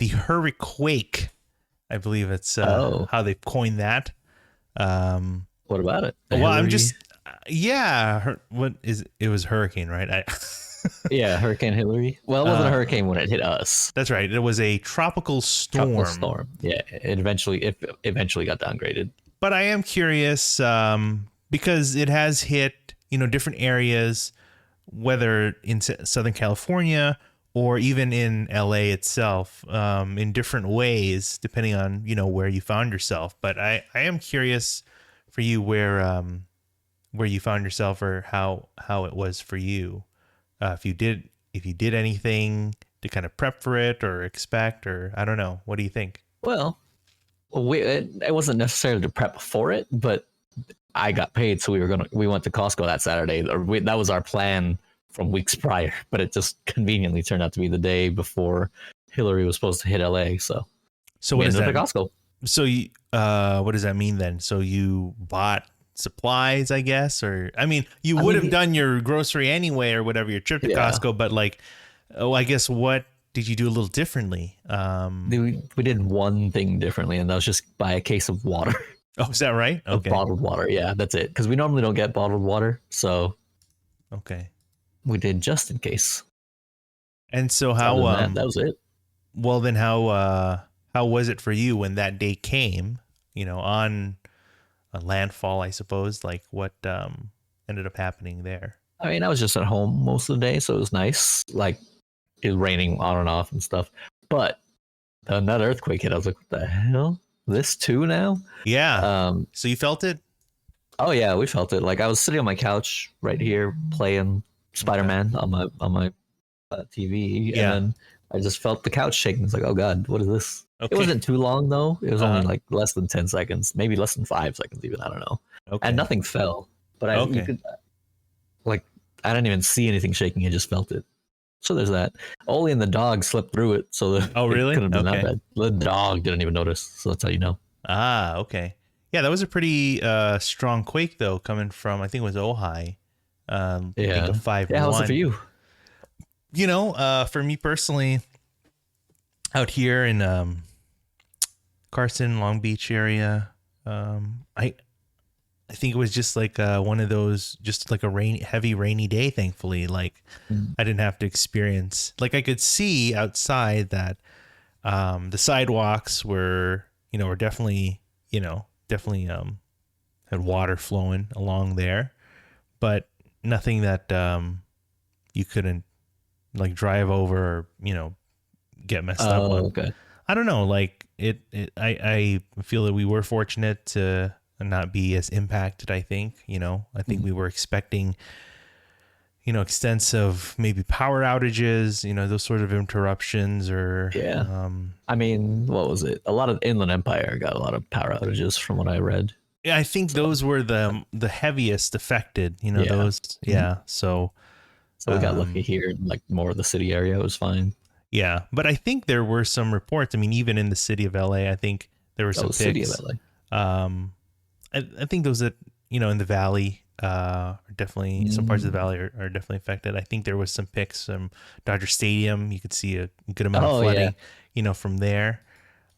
hurriquake. I believe it's how they coined that. What about it? I'm just it was hurricane, right? Yeah, Hurricane Hillary. Well, it wasn't a hurricane when it hit us. That's right. It was a tropical storm. Yeah, it eventually got downgraded. But I am curious because it has hit different areas, whether in Southern California or even in LA itself, in different ways, depending on, where you found yourself. But I am curious for you where you found yourself, or how it was for you. If you did anything to kind of prep for it or expect, or I don't know. What do you think? Well, it wasn't necessarily to prep for it, but I got paid, so we went to Costco that Saturday. That was our plan from weeks prior, but it just conveniently turned out to be the day before Hillary was supposed to hit LA. So What we does ended that? up at Costco. So you, what does that mean then? So you bought supplies, I guess, or you would have done your grocery anyway or whatever, your trip to Costco, but I guess what did you do a little differently? We did one thing differently, and that was just buy a case of water. Oh, is that right? Of bottled water. Yeah, that's it. Because we normally don't get bottled water. So okay, we did just in case. And so that was it. Well, then how was it for you when that day came, on a landfall, I suppose? Like what ended up happening there? I was just at home most of the day, so it was nice. Like it was raining on and off and stuff. But that earthquake hit, I was like, what the hell? This too now? Yeah. So you felt it? Oh yeah, we felt it. Like I was sitting on my couch right here playing Spider-Man on my TV, and then I just felt the couch shaking. It's like, oh god, what is this? Okay. It wasn't too long though. It was only like less than 10 seconds, maybe less than 5 seconds even. I don't know. Okay. And nothing fell, but you could, like, I didn't even see anything shaking. I just felt it. So there's that. Oli and the dog slept through it, so it couldn't have been that bad. The dog didn't even notice, so that's how you know. Ah, okay. Yeah, that was a pretty strong quake though, coming from, I think it was Ojai. I think a 5.1. Yeah, how was it for you? For me personally, out here in Carson, Long Beach area, I think it was just like one of those, just like a heavy rainy day. Thankfully, like I didn't have to experience. Like I could see outside that the sidewalks were definitely had water flowing along there, but nothing that you couldn't like drive over or get messed up on. Okay. I don't know. Like I feel that we were fortunate to not be as impacted. I think we were expecting extensive maybe power outages, those sort of interruptions, or what was it? A lot of Inland Empire got a lot of power outages from what I read. Yeah, I think those were the heaviest affected. Those. Yeah. So we got lucky here. Like more of the city area was fine. Yeah, but I think there were some reports. I mean, even in the city of LA, I think there were some city of LA. I think those that in the valley are definitely some parts of the valley are definitely affected. I think there was some pics from Dodger Stadium. You could see a good amount of flooding, from there.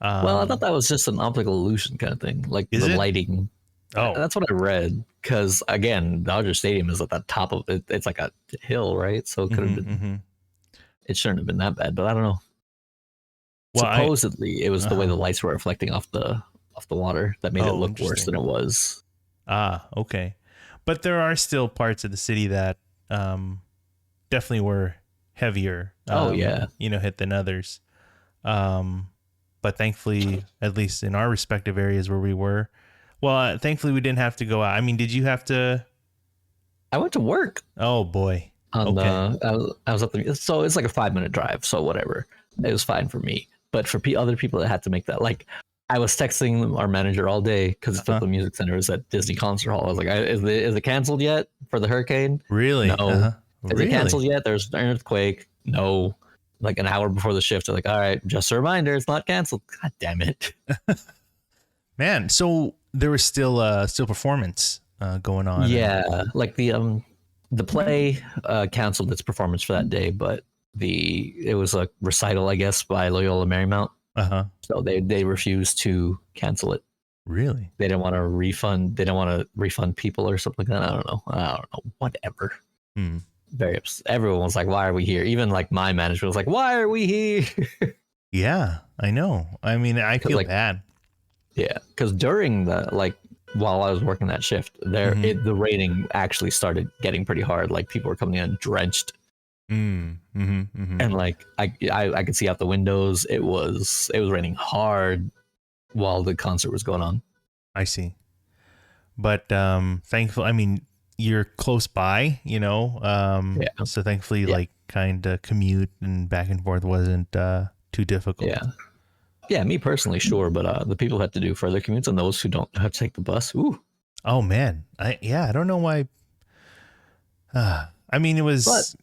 Well, I thought that was just an optical illusion kind of thing, like the lighting. Oh, that's what I read. Because again, Dodger Stadium is at the top of it. It's like a hill, right? So it could have been. Mm-hmm. It shouldn't have been that bad, but I don't know. Well, supposedly, it was the way the lights were reflecting off the water that made it look worse than it was. Ah, okay. But there are still parts of the city that definitely were heavier. Hit than others. But thankfully, at least in our respective areas where we were, thankfully we didn't have to go out. I mean, did you have to? I went to work. Oh boy. I was at so it's like a 5-minute drive, so whatever, it was fine for me. But for other people that had to make that, like I was texting our manager all day because the music center is at Disney Concert Hall. I was like, is it canceled yet for the hurricane? Really? No. Is it canceled yet? There's an earthquake. No. Like an hour before the shift, they're like, all right, just a reminder, it's not canceled. God damn it. Man, so there was still performance going on. Yeah, like the play canceled its performance for that day, but it was a recital, I guess, by Loyola Marymount. So they refused to cancel it. Really? They didn't want to refund. They don't want to refund people or something like that. I don't know. Whatever. Very upset. Everyone was like, "Why are we here?" Even like my manager was like, "Why are we here?" Yeah, I know. I mean, I feel bad. Yeah, because during while I was working that shift, the rating actually started getting pretty hard. Like people were coming in drenched And like I could see out the windows. It was raining hard while the concert was going on. I see. But thankfully, I mean, you're close by, you know. Yeah. So thankfully, like kind of commute and back and forth wasn't too difficult. Yeah. Yeah, me personally, sure, but the people who had to do further commutes and those who don't have to take the bus. Ooh. Oh man, I don't know why. I mean, it was. But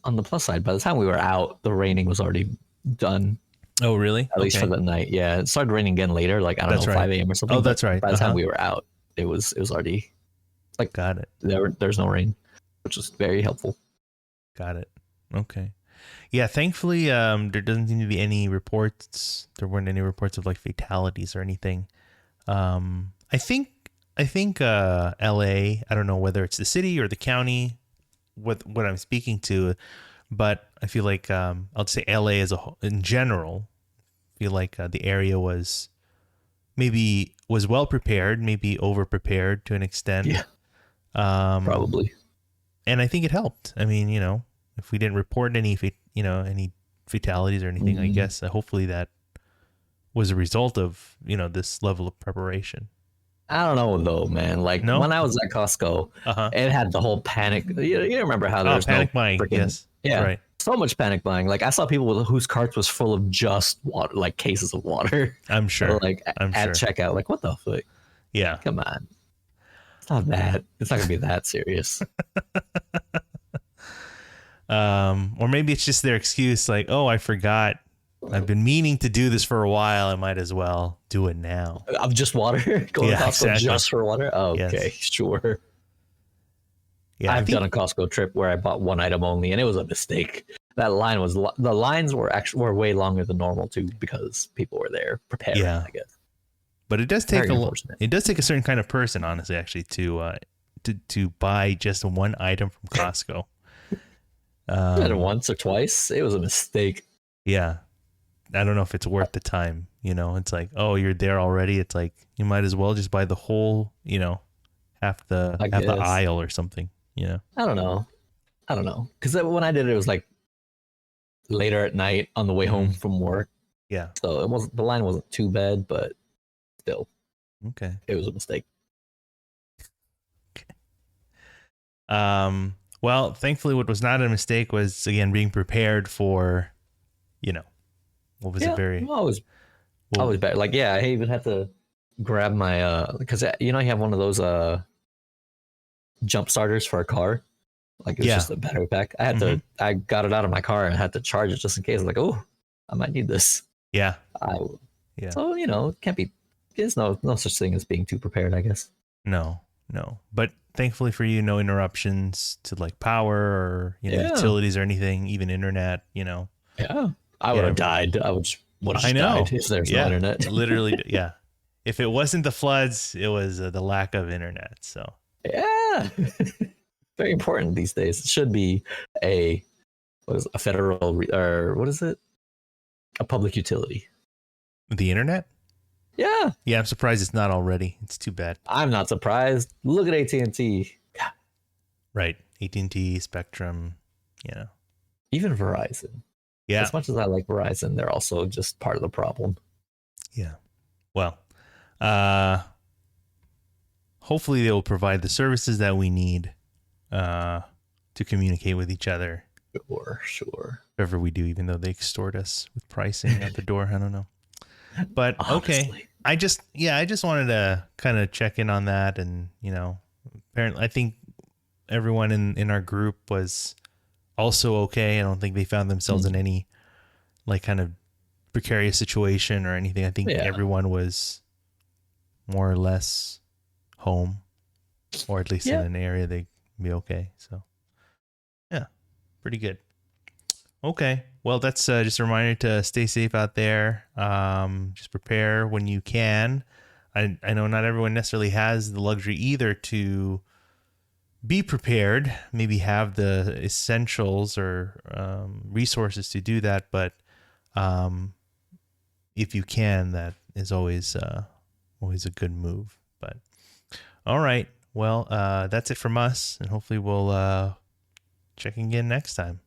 on the plus side, by the time we were out, the raining was already done. Oh really? At least for the night. Yeah, it started raining again later, like I don't know, 5 a.m. or something. Oh, that's right. By the time we were out, it was already like got it. There's no rain, which was very helpful. Got it. Okay. Yeah, thankfully, there doesn't seem to be any reports. There weren't any reports of like fatalities or anything. I think LA, I don't know whether it's the city or the county, what I'm speaking to, but I feel like I'll just say LA as a whole, in general. I feel like the area was well prepared, maybe over prepared to an extent. Yeah. Probably. And I think it helped. I mean, you know, if we didn't report any fatalities or anything, I guess hopefully that was a result of, you know, this level of preparation. I don't know though, man. Like when I was at Costco, it had the whole panic. You remember how there was panic buying? Yes, yeah, right. So much panic buying. Like I saw people whose carts was full of just water, like cases of water. I'm sure. Like at checkout, like what the fuck? Yeah, come on. It's not that. It's not gonna be that serious. Or maybe it's just their excuse, like, oh, I forgot. I've been meaning to do this for a while. I might as well do it now. Of just water? Going to Costco exactly. Just for water? Oh, okay, yes. Sure. Yeah, I've done a Costco trip where I bought one item only, and it was a mistake. That line was the lines were way longer than normal too because people were there preparing. Yeah. I guess. But it does take a certain kind of person, honestly, actually, to buy just one item from Costco. I did it once or twice. It was a mistake. Yeah. I don't know if it's worth the time, you know. It's like, oh, you're there already. It's like you might as well just buy the whole, you know, half the aisle or something, you know. I don't know. Because when I did it, it was like later at night on the way home from work. Yeah. So the line wasn't too bad, but still. Okay. It was a mistake. Okay. Well, thankfully, what was not a mistake was, again, being prepared for, you know, what was always better. Like, yeah, I even had to grab my, because, you know, you have one of those jump starters for a car. Like, it's just a battery pack. I got it out of my car and had to charge it just in case. I was like, oh, I might need this. Yeah. So, you know, there's no such thing as being too prepared, I guess. No. But thankfully for you, no interruptions to like power or, you know, utilities or anything, even internet, you know. Yeah. I would have died. I would have died if there's no internet. Literally, yeah. If it wasn't the floods, it was the lack of internet. So, yeah. Very important these days. It should be a federal or what is it? A public utility. The internet? Yeah. Yeah, I'm surprised it's not already. It's too bad. I'm not surprised. Look at AT&T. Yeah. Right. AT&T, Spectrum, you know. Even Verizon. Yeah. As much as I like Verizon, they're also just part of the problem. Yeah. Well, hopefully they will provide the services that we need to communicate with each other. Sure. Whatever we do, even though they extort us with pricing at the door. I don't know. But honestly. Okay. I just wanted to kind of check in on that. And, you know, apparently I think everyone in our group was also okay. I don't think they found themselves in any like kind of precarious situation or anything. I think everyone was more or less home, or at least in an area they'd be okay. So yeah, pretty good. Okay. Well, that's just a reminder to stay safe out there. Just prepare when you can. I know not everyone necessarily has the luxury either to be prepared, maybe have the essentials or resources to do that. But if you can, that is always a good move. But all right. Well, that's it from us. And hopefully we'll check again next time.